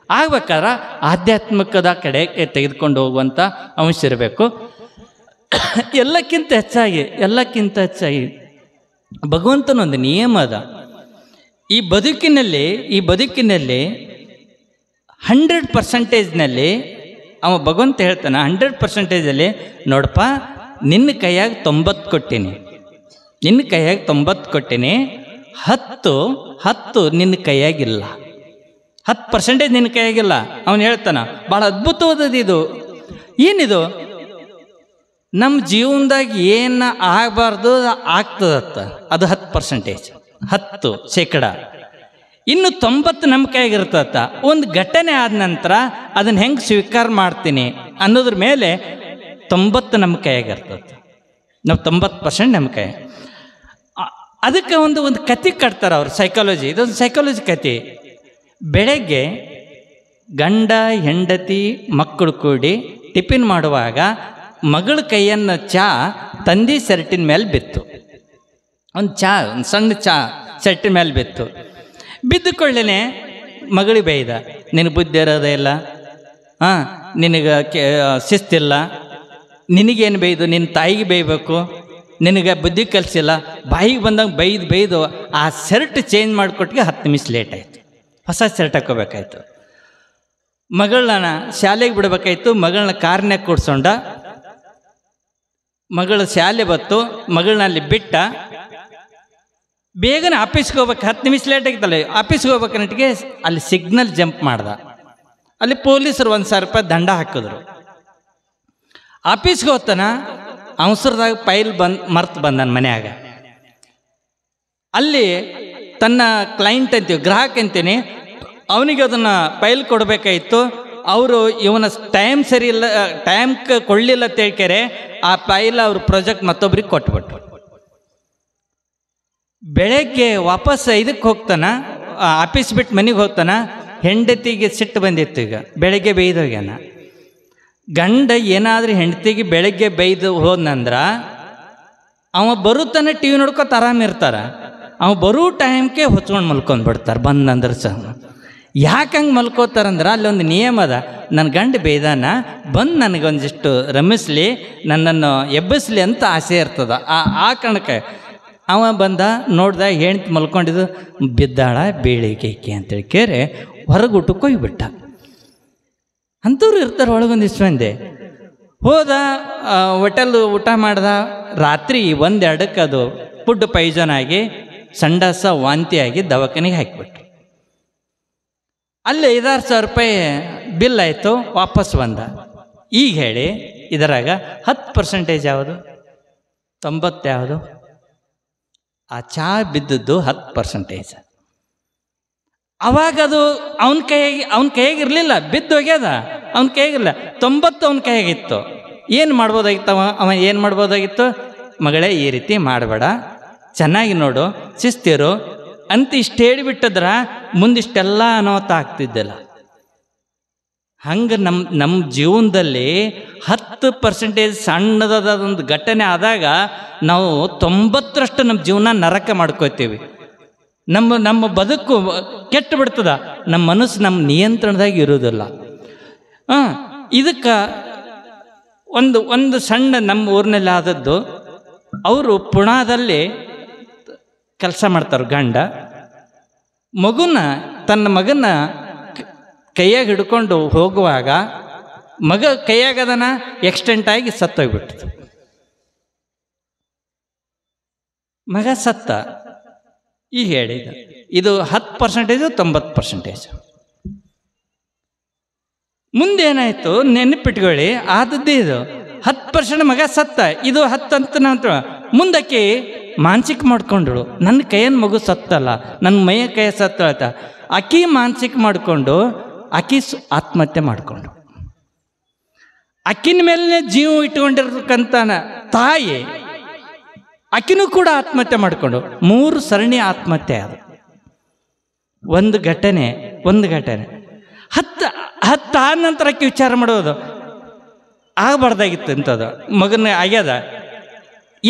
ಆಗ್ಬೇಕಾದ್ರೆ ಆಧ್ಯಾತ್ಮಿಕದ ಕಡೆಗೆ ತೆಗೆದುಕೊಂಡು ಹೋಗುವಂಥ ಅಂಶ ಇರಬೇಕು. ಎಲ್ಲಕ್ಕಿಂತ ಹೆಚ್ಚಾಗಿ ಭಗವಂತನೊಂದು ನಿಯಮ ಅದ. ಈ ಬದುಕಿನಲ್ಲಿ 100%ನಲ್ಲಿ ಅವ ಭಗವಂತ ಹೇಳ್ತಾನೆ, 100%ಅಲ್ಲಿ ನೋಡಪ್ಪ, ನಿನ್ನ ಕೈಯಾಗ 90 ಕೊಟ್ಟೀನಿ, 10 ನಿನ್ನ ಕೈಯಾಗಿಲ್ಲ, 10% ನಿನ್ನ ಕೈಯಾಗಿಲ್ಲ. ಅವನು ಹೇಳ್ತಾನ, ಭಾಳ ಅದ್ಭುತವಾದದ್ದು ಇದು. ಏನಿದು? ನಮ್ಮ ಜೀವನದಾಗ ಏನು ಆಗಬಾರ್ದು ಆಗ್ತದತ್ತ, ಅದು 10%. ಇನ್ನು 90 ನಮ್ಮ ಕೈಯಾಗಿರ್ತತ್ತ. ಒಂದು ಘಟನೆ ಆದ ನಂತರ ಅದನ್ನು ಹೆಂಗೆ ಸ್ವೀಕಾರ ಮಾಡ್ತೀನಿ ಅನ್ನೋದ್ರ ಮೇಲೆ 90 ನಮ್ಮ ಕೈಯಾಗಿರ್ತದೆ. ನಾವು 90% ನಮ್ಮ ಕೈ. ಅದಕ್ಕೆ ಒಂದು ಕತೆ ಕಟ್ತಾರೆ ಅವ್ರು, ಸೈಕಾಲಜಿ. ಇದೊಂದು ಸೈಕಾಲಜಿ ಕತೆ. ಬೆಳಗ್ಗೆ ಗಂಡ ಹೆಂಡತಿ ಮಕ್ಕಳು ಕೂಡಿ ಟಿಫಿನ್ ಮಾಡುವಾಗ ಮಗಳ ಕೈಯನ್ನು ತಂದೆ ಸೆರಟಿನ ಮೇಲೆ ಬಿತ್ತು. ಒಂದು ಸಣ್ಣ ಸೆರಟಿನ ಮೇಲೆ ಬಿದ್ದುಕೊಳ್ಳೇನೆ ಮಗಳಿಗೆ ಬೈದ, ನಿನಗೆ ಬುದ್ಧಿ ಇರೋದೇ ಇಲ್ಲ, ನಿನಗೆ ಶಿಸ್ತಿಲ್ಲ, ನಿನಗೇನು ಬೈದು ನಿನ್ನ ತಾಯಿಗೆ ಬೈಬೇಕು, ನಿನಗೆ ಬುದ್ಧಿ ಕಲಿಸಿಲ್ಲ. ಬಾಯಿಗೆ ಬಂದಾಗ ಬೈದು ಆ ಶರ್ಟ್ ಚೇಂಜ್ ಮಾಡಿಕೊಟ್ಟಿಗೆ 10 ನಿಮಿಷ ಲೇಟ್ ಆಯಿತು. ಹೊಸ ಶರ್ಟ್ ಹಾಕೋಬೇಕಾಯ್ತು. ಮಗಳನ್ನ ಶಾಲೆಗೆ ಬಿಡಬೇಕಾಯ್ತು. ಮಗಳನ್ನ ಕಾರ್ನ್ಯಾಗ ಕೂಡ್ಸೊಂಡ, ಮಗಳ ಶಾಲೆ ಬತ್ತು, ಮಗಳನ್ನ ಅಲ್ಲಿ ಬಿಟ್ಟ. ಬೇಗನೆ ಆಫೀಸ್ಗೆ ಹೋಗ್ಬೇಕು, 10 ನಿಮಿಷ ಲೇಟ್ ಆಗಿತ್ತಲ್ಲ. ಆಫೀಸ್ಗೆ ಹೋಗ್ಬೇಕನ್ನಟ್ಟಿಗೆ ಅಲ್ಲಿ ಸಿಗ್ನಲ್ ಜಂಪ್ ಮಾಡ್ದ. ಅಲ್ಲಿ ಪೊಲೀಸರು 1,000 ರೂಪಾಯಿ ದಂಡ ಹಾಕಿದ್ರು. ಆಫೀಸ್ಗೆ ಹೋಗ್ತಾನ, ಅವಸರದಾಗ ಫೈಲ್ ಮರ್ತು ಬಂದನ ಮನ್ಯಾಗ. ಅಲ್ಲಿ ತನ್ನ ಕ್ಲೈಂಟ್ ಅಂತೀವಿ, ಗ್ರಾಹಕ ಅಂತೀನಿ, ಅವನಿಗೆ ಅದನ್ನು ಫೈಲ್ ಕೊಡಬೇಕಾಯಿತು. ಅವರು ಇವನ ಟೈಮ್ ಸರಿ ಇಲ್ಲ, ಟೈಮ್ ಕೊಡಲಿಲ್ಲ ತೇಳ್ಕೆರೆ ಆ ಫೈಲ್ ಅವ್ರ ಪ್ರಾಜೆಕ್ಟ್ ಮತ್ತೊಬ್ರಿಗೆ ಕೊಟ್ಬಿಟ್ರು. ಬೆಳಗ್ಗೆ ವಾಪಸ್ ಇದಕ್ಕೆ ಹೋಗ್ತಾನ, ಆಫೀಸ್ ಬಿಟ್ಟು ಮನೆಗೆ ಹೋಗ್ತಾನ. ಹೆಂಡತಿಗೆ ಸಿಟ್ಟು ಬಂದಿತ್ತು. ಈಗ ಬೆಳಗ್ಗೆ ಬೈದು ಹೋಗ್ಯಾನ. ಗಂಡ ಏನಾದರೂ ಹೆಂಡತಿಗೆ ಬೆಳಗ್ಗೆ ಬೈದು ಹೋದ್ನಂದ್ರೆ ಅವ ಬರುತ್ತಾನೆ ಟಿ ವಿ ನೋಡ್ಕೊತ ಆರಾಮಿರ್ತಾರೆ. ಅವ ಬರೋ ಟೈಮ್ಗೆ ಹೊಚ್ಕೊಂಡು ಮಲ್ಕೊಂಡ್ಬಿಡ್ತಾರೆ. ಬಂದಂದ್ರೆ ಸಹ ಯಾಕೆ ಹಂಗೆ ಮಲ್ಕೋತಾರಂದ್ರೆ ಅಲ್ಲೊಂದು ನಿಯಮ ಅದ. ನನ್ನ ಗಂಡ ಬೈದಾನ, ಬಂದು ನನಗೊಂದಿಷ್ಟು ರಮಿಸ್ಲಿ, ನನ್ನನ್ನು ಎಬ್ಬಿಸ್ಲಿ ಅಂತ ಆಸೆ ಇರ್ತದ. ಆ ಕಾರಣಕ್ಕೆ ಅವ ಬಂದ, ನೋಡ್ದ ಹೆಂಡ್ತಿ ಮಲ್ಕೊಂಡಿದ್ದು, ಬಿದ್ದಾಳ ಬೇಳಿಕೆ ಅಂತೇಳಿ ಕೇರೆ ಹೊರಗೆ ಊಟಕ್ಕೆ ಹೋಗಿಬಿಟ್ಟ. ಅಂಥವ್ರು ಇರ್ತಾರೆ ಒಳಗೊಂದಿಷ್ಟು ಮಂದಿ. ಹೋದ, ಹೋಟೆಲ್ ಊಟ ಮಾಡ್ದ. ರಾತ್ರಿ 1-2ಕ್ಕೆ ಅದು ಫುಡ್ ಪಾಯ್ಸನ್ ಆಗಿ ಸಂಡಾಸ ವಾಂತಿಯಾಗಿ ದವಾಖಾನೆಗೆ ಹಾಕಿಬಿಟ್ರು. ಅಲ್ಲಿ 5,000-6,000 ರೂಪಾಯಿ ಬಿಲ್ ಆಯಿತು. ವಾಪಸ್ ಬಂದ. ಈಗ ಹೇಳಿ, ಇದರಾಗ 10% ಯಾವುದು, 90 ಯಾವುದು? ಆ ಚಹಾ ಬಿದ್ದದ್ದು 10%. ಅವಾಗ ಅದು ಅವನ ಕೈಯಾಗಿರಲಿಲ್ಲ, ಬಿದ್ದು ಹೋಗ್ಯದ, ಅವನ ಕೈಯಾಗಿರಲಿಲ್ಲ. 90 ಅವನ ಕೈಯಾಗಿತ್ತು. ಏನು ಮಾಡ್ಬೋದಾಗಿತ್ತು ಅವ ಏನು ಮಾಡ್ಬೋದಾಗಿತ್ತು? ಮಗಳೇ, ಈ ರೀತಿ ಮಾಡಬೇಡ, ಚೆನ್ನಾಗಿ ನೋಡು, ಶಿಸ್ತಿರು ಅಂತ ಇಷ್ಟು ಹೇಳಿಬಿಟ್ಟಿದ್ರೆ ಮುಂದಿಷ್ಟೆಲ್ಲ ಅನಾಹುತ ಆಗ್ತಿದ್ದಿಲ್ಲ. ಹಂಗೆ ನಮ್ಮ ಜೀವನದಲ್ಲಿ 10% ಸಣ್ಣದಾದೊಂದು ಘಟನೆ ಆದಾಗ ನಾವು 90ರಷ್ಟು ನಮ್ಮ ಜೀವನ ನರಕ ಮಾಡ್ಕೋತೀವಿ. ನಮ್ಮ ಬದುಕು ಕೆಟ್ಟು ಬಿಡ್ತದ. ನಮ್ಮ ಮನಸ್ಸು ನಮ್ಮ ನಿಯಂತ್ರಣದಾಗ ಇರೋದಿಲ್ಲ. ಇದಕ್ಕೆ ಒಂದು ಸಣ್ಣ ನಮ್ಮ ಊರಿನಲ್ಲಿ ಆದದ್ದು. ಅವರು ಪುಣಾದಲ್ಲಿ ಕೆಲಸ ಮಾಡ್ತಾರೆ. ಗಂಡ ತನ್ನ ಮಗನ ಕೈಯಾಗ ಹಿಡ್ಕೊಂಡು ಹೋಗುವಾಗ ಮಗ ಕೈಯಾಗದನ ಎಕ್ಸ್ಟೆಂಟ್ ಆಗಿ ಸತ್ತೋಗ್ಬಿಡ್ತು. ಮಗ ಸತ್ತ. ಈಗ ಹೇಳಿದ ಇದು 10%, 90%. ಮುಂದೇನಾಯಿತು ನೆನಪಿಟ್ಕೊಳ್ಳಿ. ಆದದ್ದೇ ಇದು 10% ಮಗ ಸತ್ತ, ಇದು 10 ಅಂತ ನಾವು ಮುಂದಕ್ಕೆ ಮಾನಸಿಕ ಮಾಡ್ಕೊಂಡ್ರು. ನನ್ನ ಕೈಯನ್ನು ಮಗು ಸತ್ತಲ್ಲ, ನನ್ನ ಮೈಯ ಕೈಯ ಸತ್ತ. ಆಕಿ ಮಾನಸಿಕ ಮಾಡಿಕೊಂಡು ಆಕಿ ಆತ್ಮಹತ್ಯೆ ಮಾಡಿಕೊಂಡು ಅಕ್ಕಿನ ಮೇಲೆ ಜೀವ ಇಟ್ಕೊಂಡಿರ್ತಕ್ಕಂಥ ತಾಯಿ ಅಕ್ಕಿನೂ ಕೂಡ ಆತ್ಮಹತ್ಯೆ ಮಾಡಿಕೊಂಡು 3 ಸರಣಿ ಆತ್ಮಹತ್ಯೆ ಅದು. ಒಂದು ಘಟನೆ 10 ಆದ ನಂತರ ಅಕ್ಕಿ ವಿಚಾರ ಮಾಡೋದು ಆಗಬಾರ್ದಾಗಿತ್ತು ಇಂಥದ್ದು. ಮಗನ ಆಗ್ಯದ,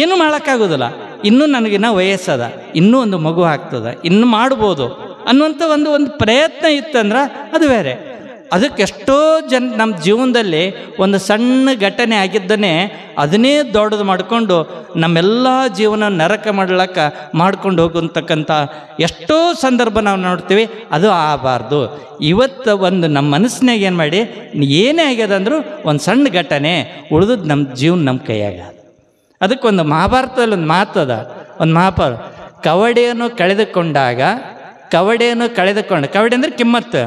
ಏನೂ ಮಾಡೋಕ್ಕಾಗೋದಿಲ್ಲ, ಇನ್ನೂ ನನಗಿನ್ನ ವಯಸ್ಸದ, ಇನ್ನೂ ಒಂದು ಮಗು ಆಗ್ತದೆ, ಇನ್ನೂ ಮಾಡ್ಬೋದು ಅನ್ನುವಂಥ ಒಂದು ಪ್ರಯತ್ನ ಇತ್ತಂದ್ರೆ ಅದು ಬೇರೆ. ಅದಕ್ಕೆ ಎಷ್ಟೋ ನಮ್ಮ ಜೀವನದಲ್ಲಿ ಒಂದು ಸಣ್ಣ ಘಟನೆ ಆಗಿದ್ದನೇ ಅದನ್ನೇ ದೊಡ್ಡದು ಮಾಡಿಕೊಂಡು ನಮ್ಮೆಲ್ಲ ಜೀವನ ನರಕ ಮಾಡ್ಕೊಂಡು ಹೋಗುವಂತಕ್ಕಂಥ ಎಷ್ಟೋ ಸಂದರ್ಭ ನಾವು ನೋಡ್ತೀವಿ. ಅದು ಆಗಬಾರ್ದು. ಇವತ್ತು ಒಂದು ನಮ್ಮ ಮನಸ್ಸಿನಾಗ ಏನು ಮಾಡಿ, ಏನೇ ಆಗ್ಯದ ಅಂದರೂ ಒಂದು ಸಣ್ಣ ಘಟನೆ ಉಳಿದದ್ದು ನಮ್ಮ ಜೀವನ ನಮ್ಮ ಕೈಯಾಗ. ಅದಕ್ಕೊಂದು ಮಹಾಭಾರತದಲ್ಲಿ ಒಂದು ಮಾತದ, ಒಂದು ಮಹಾಭಾರತ, ಕವಡೆಯನ್ನು ಕಳೆದುಕೊಂಡಾಗ ಕವಡೆ ಅಂದರೆ ಕಿಮ್ಮತ್ತು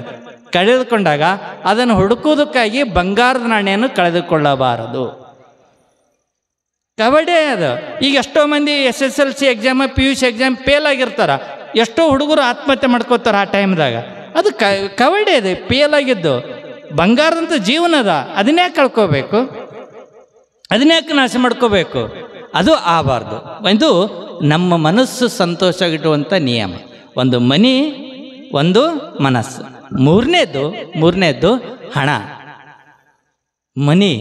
ಕಳೆದುಕೊಂಡಾಗ ಅದನ್ನು ಹುಡುಕೋದಕ್ಕಾಗಿ ಬಂಗಾರದ ನಾಣ್ಯವನ್ನು ಕಳೆದುಕೊಳ್ಳಬಾರದು. ಕವಡೆ ಅದು. ಈಗ ಎಷ್ಟೋ ಮಂದಿ SSLC exam, PUC exam fail ಆಗಿರ್ತಾರ. ಎಷ್ಟೋ ಹುಡುಗರು ಆತ್ಮಹತ್ಯೆ ಮಾಡ್ಕೋತಾರೆ ಆ ಟೈಮ್ದಾಗ. ಅದು ಕವಡೆ ಇದೆ, ಫೇಲ್ ಆಗಿದ್ದು. ಬಂಗಾರದಂಥ ಜೀವನ ಅದ, ಅದನ್ನೇ ಕಳ್ಕೋಬೇಕು, ಅದನ್ಯಾಕೆ ನಾಶ ಮಾಡ್ಕೋಬೇಕು? ಅದು ಆಗಬಾರ್ದು. ಇದು ನಮ್ಮ ಮನಸ್ಸು ಸಂತೋಷವಾಗಿಡುವಂಥ ನಿಯಮ. ಒಂದು ಮನಿ, ಒಂದು ಮನಸ್ಸು. ಮೂರನೇದ್ದು ಹಣ. ಮನಿ,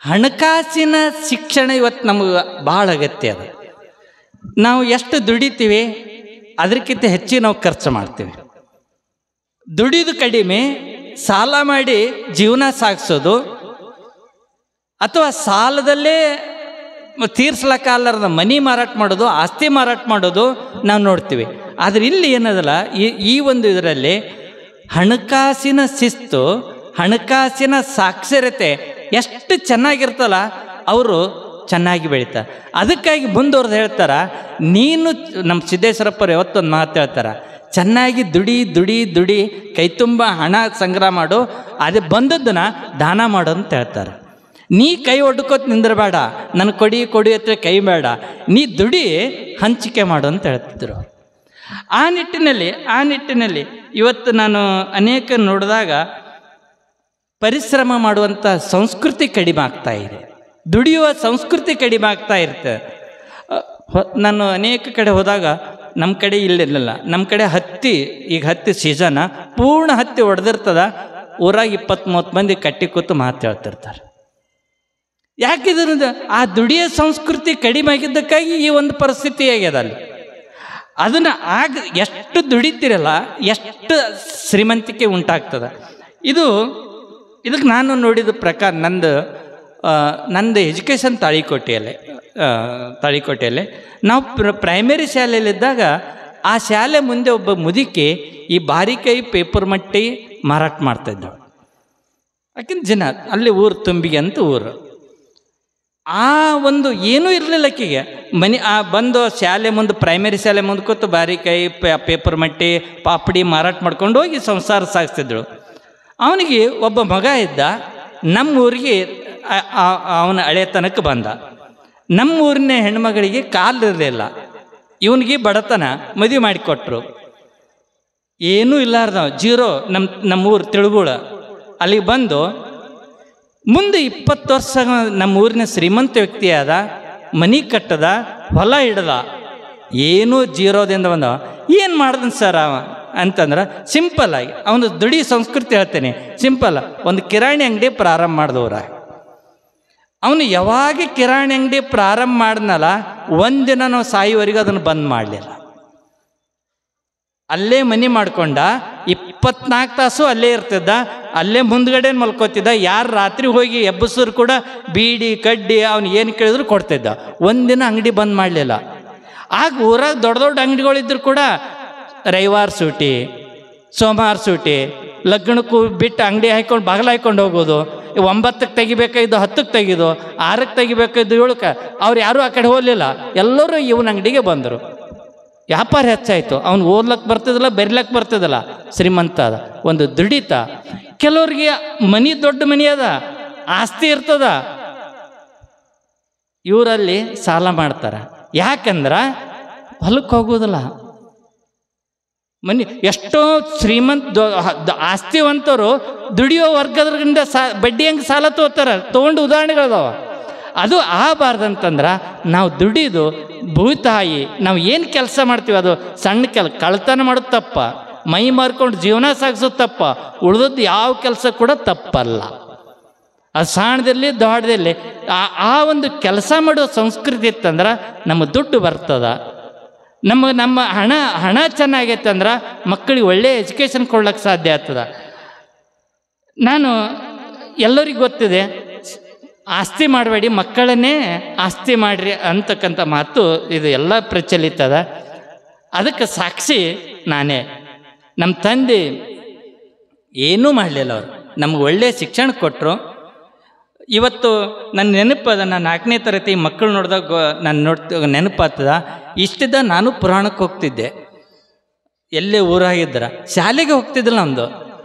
ಹಣಕಾಸಿನ ಶಿಕ್ಷಣ ಇವತ್ತು ನಮಗೆ ಭಾಳ ಅಗತ್ಯ ಅದ. ನಾವು ಎಷ್ಟು ದುಡಿತೀವಿ ಅದಕ್ಕಿಂತ ಹೆಚ್ಚಿಗೆ ನಾವು ಖರ್ಚು ಮಾಡ್ತೀವಿ. ದುಡಿದು ಕಡಿಮೆ, ಸಾಲ ಮಾಡಿ ಜೀವನ ಸಾಗಿಸೋದು, ಅಥವಾ ಸಾಲದಲ್ಲೇ ತೀರ್ಸ್ಲಕ್ಕಾಗಲಾರ್ದ ಮನಿ ಮಾರಾಟ ಮಾಡೋದು, ಆಸ್ತಿ ಮಾರಾಟ ಮಾಡೋದು ನಾವು ನೋಡ್ತೀವಿ. ಆದರೆ ಇಲ್ಲಿ ಏನದಲ್ಲ, ಈ ಒಂದು ಇದರಲ್ಲಿ ಹಣಕಾಸಿನ ಶಿಸ್ತು, ಹಣಕಾಸಿನ ಸಾಕ್ಷರತೆ ಎಷ್ಟು ಚೆನ್ನಾಗಿರ್ತಲ್ಲ, ಅವರು ಚೆನ್ನಾಗಿ ಬೆಳೀತಾರೆ. ಅದಕ್ಕಾಗಿ ಮುಂದುವರೆದು ಹೇಳ್ತಾರ, ನೀನು ನಮ್ಮ ಸಿದ್ದೇಶ್ವರಪ್ಪರು ಯಾವತ್ತೊಂದು ಮಾತು ಹೇಳ್ತಾರ, ಚೆನ್ನಾಗಿ ದುಡಿ ಕೈ ತುಂಬ ಹಣ ಸಂಗ್ರಹ ಮಾಡು, ಅದೇ ಬಂದದ್ದನ್ನು ದಾನ ಮಾಡು ಅಂತ ಹೇಳ್ತಾರೆ. ನೀ ಕೈ ಒಡ್ಕೋತ ನಿಂದಿರಬೇಡ, ನನಗೆ ಕೊಡಿ ಹತ್ರ ಕೈ ಬೇಡ, ನೀ ದುಡಿ ಹಂಚಿಕೆ ಮಾಡು ಅಂತ ಹೇಳ್ತಿದ್ರು. ಆ ನಿಟ್ಟಿನಲ್ಲಿ ಇವತ್ತು ನಾನು ಅನೇಕ ನೋಡಿದಾಗ ಪರಿಶ್ರಮ ಮಾಡುವಂಥ ಸಂಸ್ಕೃತಿ ಕಡಿಮೆ ಆಗ್ತಾ ಇದೆ, ದುಡಿಯುವ ಸಂಸ್ಕೃತಿ ಕಡಿಮೆ ಆಗ್ತಾ ಇರುತ್ತೆ. ನಾನು ಅನೇಕ ಕಡೆ ಹೋದಾಗ, ನಮ್ಮ ಕಡೆ ಇಲ್ಲಿರಲಿಲ್ಲ, ನಮ್ಮ ಕಡೆ ಹತ್ತಿ ಸೀಸನ, ಪೂರ್ಣ ಹತ್ತಿ ಹೊಡೆದಿರ್ತದ, ಊರಾಗ 20-30 ಮಂದಿ ಕಟ್ಟಿ ಕೂತು ಮಾತಾಡ್ತಿರ್ತಾರೆ. ಯಾಕಿದ್ರಿಂದ ಆ ದುಡಿಯೋ ಸಂಸ್ಕೃತಿ ಕಡಿಮೆ ಆಗಿದ್ದಕ್ಕಾಗಿ ಈ ಒಂದು ಪರಿಸ್ಥಿತಿ ಆಗ್ಯದ ಅಲ್ಲಿ. ಅದನ್ನು ಎಷ್ಟು ದುಡಿತೀರಲ್ಲ ಎಷ್ಟು ಶ್ರೀಮಂತಿಕೆ ಉಂಟಾಗ್ತದೆ. ಇದಕ್ಕೆ ನಾನು ನೋಡಿದ ಪ್ರಕಾರ ನಂದು ಎಜುಕೇಷನ್ ತಾಳಿಕೋಟೆಯಲ್ಲಿ ನಾವು ಪ್ರೈಮರಿ ಶಾಲೆಯಲ್ಲಿದ್ದಾಗ ಆ ಶಾಲೆ ಮುಂದೆ ಒಬ್ಬ ಮುದುಕಿ ಈ ಬಾರಿಕಾಯಿ ಪೇಪರ್ ಮಟ್ಟಿ ಮಾರಾಟ ಮಾಡ್ತಾಯಿದ್ದಳು. ಯಾಕೆಂದ್ರೆ ಜನ ಅಲ್ಲಿ ಊರು ತುಂಬಿಗೆ ಅಂತ ಊರು. ಆ ಒಂದು ಏನೂ ಇರಲಿಲ್ಲ ಆಕೆಗೆ. ಬಂದು ಶಾಲೆ ಮುಂದೆ, ಪ್ರೈಮರಿ ಶಾಲೆ ಮುಂದೆ ಕೂತು ಬಾರಿಕಾಯಿ ಪೇಪರ್ ಮಟ್ಟಿ ಪಾಪಡಿ ಮಾರಾಟ ಮಾಡ್ಕೊಂಡು ಹೋಗಿ ಸಂಸಾರ ಸಾಗಿಸ್ತಿದ್ದಳು. ಅವನಿಗೆ ಒಬ್ಬ ಮಗ ಇದ್ದ, ನಮ್ಮೂರಿಗೆ ಅವನ ಹಳೆತನಕ್ಕೆ ಬಂದ. ನಮ್ಮೂರಿನ ಹೆಣ್ಮಗಳಿಗೆ ಕಾಲಿರಲಿಲ್ಲ, ಇವನಿಗೆ ಬಡತನ, ಮದುವೆ ಮಾಡಿಕೊಟ್ರು. ಏನೂ ಇಲ್ಲಾರ್ದ ಜೀರೋ. ನಮ್ಮೂರು ತಿಳುಗುಳ. ಅಲ್ಲಿಗೆ ಬಂದು ಮುಂದೆ 20 ವರ್ಷ ನಮ್ಮ ಊರಿನ ಶ್ರೀಮಂತ ವ್ಯಕ್ತಿ ಆದ, ಮನೆ ಕಟ್ಟದ, ಹೊಲ ಹಿಡ್ದ, ಏನೂ ಜೀರೋದಿಂದ ಬಂದ. ಏನು ಮಾಡ್ದನ್ ಸರ್ ಅವ ಅಂತಂದ್ರೆ, ಸಿಂಪಲ್ಲಾಗಿ ಅವನು ದುಡಿ ಸಂಸ್ಕೃತಿ ಹೇಳ್ತೇನೆ, ಸಿಂಪಲ್. ಒಂದು ಕಿರಾಣಿ ಅಂಗಡಿ ಪ್ರಾರಂಭ ಮಾಡಿದವ್ರ. ಅವನು ಯಾವಾಗ ಕಿರಾಣಿ ಅಂಗಡಿ ಪ್ರಾರಂಭ ಮಾಡಿದ್ನಲ್ಲ, ಒಂದಿನ ನಾವು ಸಾಯುವವರೆಗೂ ಅದನ್ನು ಬಂದ್ ಮಾಡಲಿಲ್ಲ. ಅಲ್ಲೇ ಮನೆ ಮಾಡ್ಕೊಂಡ, 24 ತಾಸು ಅಲ್ಲೇ ಇರ್ತಿದ್ದ, ಅಲ್ಲೇ ಮುಂದ್ಗಡೆ ಮಲ್ಕೋತಿದ್ದ. ಯಾರು ರಾತ್ರಿ ಹೋಗಿ ಎಬ್ಬಸರು ಕೂಡ ಬೀಡಿ ಕಡ್ಡಿ ಅವ್ನು ಏನು ಕೇಳಿದ್ರು ಕೊಡ್ತಿದ್ದ. ಒಂದಿನ ಅಂಗಡಿ ಬಂದ್ ಮಾಡಲಿಲ್ಲ. ಆಗ ಊರಾಗ ದೊಡ್ಡ ಅಂಗಡಿಗಳಿದ್ರು ಕೂಡ ರವಿವಾರ ಸೂಟಿ, ಸೋಮವಾರ ಸೂಟಿ, ಲಗ್ನಕ್ಕೂ ಬಿಟ್ಟು ಅಂಗಡಿ ಹಾಕೊಂಡು ಬಾಗಿಲು ಹಾಕೊಂಡು ಹೋಗೋದು. 9ಕ್ಕೆ ತೆಗಿಬೇಕಾಯ್ದು 10ಕ್ಕೆ ತೆಗಿದು, 6ಕ್ಕೆ ತೆಗಿಬೇಕಾಯ್ದು 7ಕ್ಕೆ. ಅವ್ರು ಯಾರೂ ಆ ಕಡೆ ಹೋಗಲಿಲ್ಲ, ಎಲ್ಲರೂ ಇವನ ಅಂಗಡಿಗೆ ಬಂದರು. ವ್ಯಾಪಾರ ಹೆಚ್ಚಾಯಿತು. ಅವ್ನು ಓದ್ಲಕ್ಕೆ ಬರ್ತಿದ್ದಿಲ್ಲ, ಬರಿಲಕ್ಕೆ ಬರ್ತಿದ್ದಿಲ್ಲ, ಶ್ರೀಮಂತ ಅದ. ಒಂದು ದುಡಿತ. ಕೆಲವ್ರಿಗೆ ದೊಡ್ಡ ಮನಿ ಅದ, ಆಸ್ತಿ ಇರ್ತದ, ಇವರಲ್ಲಿ ಸಾಲ ಮಾಡ್ತಾರೆ. ಯಾಕಂದ್ರೆ ಹೊಲಕ್ಕೆ ಹೋಗೋದಿಲ್ಲ, ಎಷ್ಟೋ ಶ್ರೀಮಂತ ಆಸ್ತಿವಂತರು ದುಡಿಯೋ ವರ್ಗದಿಂದ ಬಡ್ಡಿ ಹೆಂಗೆ ಸಾಲ ತೊಗೊಂಡು ಉದಾಹರಣೆಗಳದಾವ. ಅದು ಆಗಬಾರ್ದಂತಂದ್ರೆ ನಾವು ದುಡಿದು ಭೂತಾಯಿ ನಾವು ಏನು ಕೆಲಸ ಮಾಡ್ತೀವಿ ಅದು ಸಣ್ಣ ಕಳ್ತನ ಮಾಡೋದು ತಪ್ಪ, ಮೈ ಮಾರ್ಕೊಂಡು ಜೀವನ ಸಾಗಿಸೋದು ತಪ್ಪ, ಉಳಿದದ್ದು ಯಾವ ಕೆಲಸ ಕೂಡ ತಪ್ಪಲ್ಲ. ಅದು ಸಣ್ಣದಲ್ಲಿ ದೊಡ್ಡದಲ್ಲಿ ಆ ಒಂದು ಕೆಲಸ ಮಾಡೋ ಸಂಸ್ಕೃತಿ ಇತ್ತಂದ್ರೆ ನಮ್ಮ ದುಡ್ಡು ಬರ್ತದ. ನಮ್ಮ ಹಣ ಚೆನ್ನಾಗೈತೆ ಅಂದ್ರೆ ಮಕ್ಕಳಿಗೆ ಒಳ್ಳೆಯ ಎಜುಕೇಷನ್ ಕೊಡ್ಲಿಕ್ಕೆ ಸಾಧ್ಯ ಆಗ್ತದೆ. ನಾನು ಎಲ್ಲರಿಗೂ ಗೊತ್ತಿದೆ, ಆಸ್ತಿ ಮಾಡಬೇಡಿ ಮಕ್ಕಳನ್ನೇ ಆಸ್ತಿ ಮಾಡಿರಿ ಅಂತಕ್ಕಂಥ ಮಾತು ಇದು ಎಲ್ಲ ಪ್ರಚಲಿತದ. ಅದಕ್ಕೆ ಸಾಕ್ಷಿ ನಾನೇ. ನಮ್ಮ ತಂದೆ ಏನೂ ಮಾಡಲಿಲ್ಲ, ಅವರು ನಮ್ಗೆ ಒಳ್ಳೆಯ ಶಿಕ್ಷಣ ಕೊಟ್ಟರು. ಇವತ್ತು ನನ್ನ ನೆನಪದ, ನಾನು 4ನೇ ತರಗತಿ ಮಕ್ಕಳು ನೋಡಿದಾಗ ನಾನು ನೆನಪಾಗ್ತದ. ಇಷ್ಟಿದ್ದ ನಾನು ಪುರಾಣಕ್ಕೆ ಹೋಗ್ತಿದ್ದೆ, ಎಲ್ಲೇ ಊರಾಗಿದ್ರ ಶಾಲೆಗೆ ಹೋಗ್ತಿದ್ದಿಲ್ಲ. ನಮ್ಮದು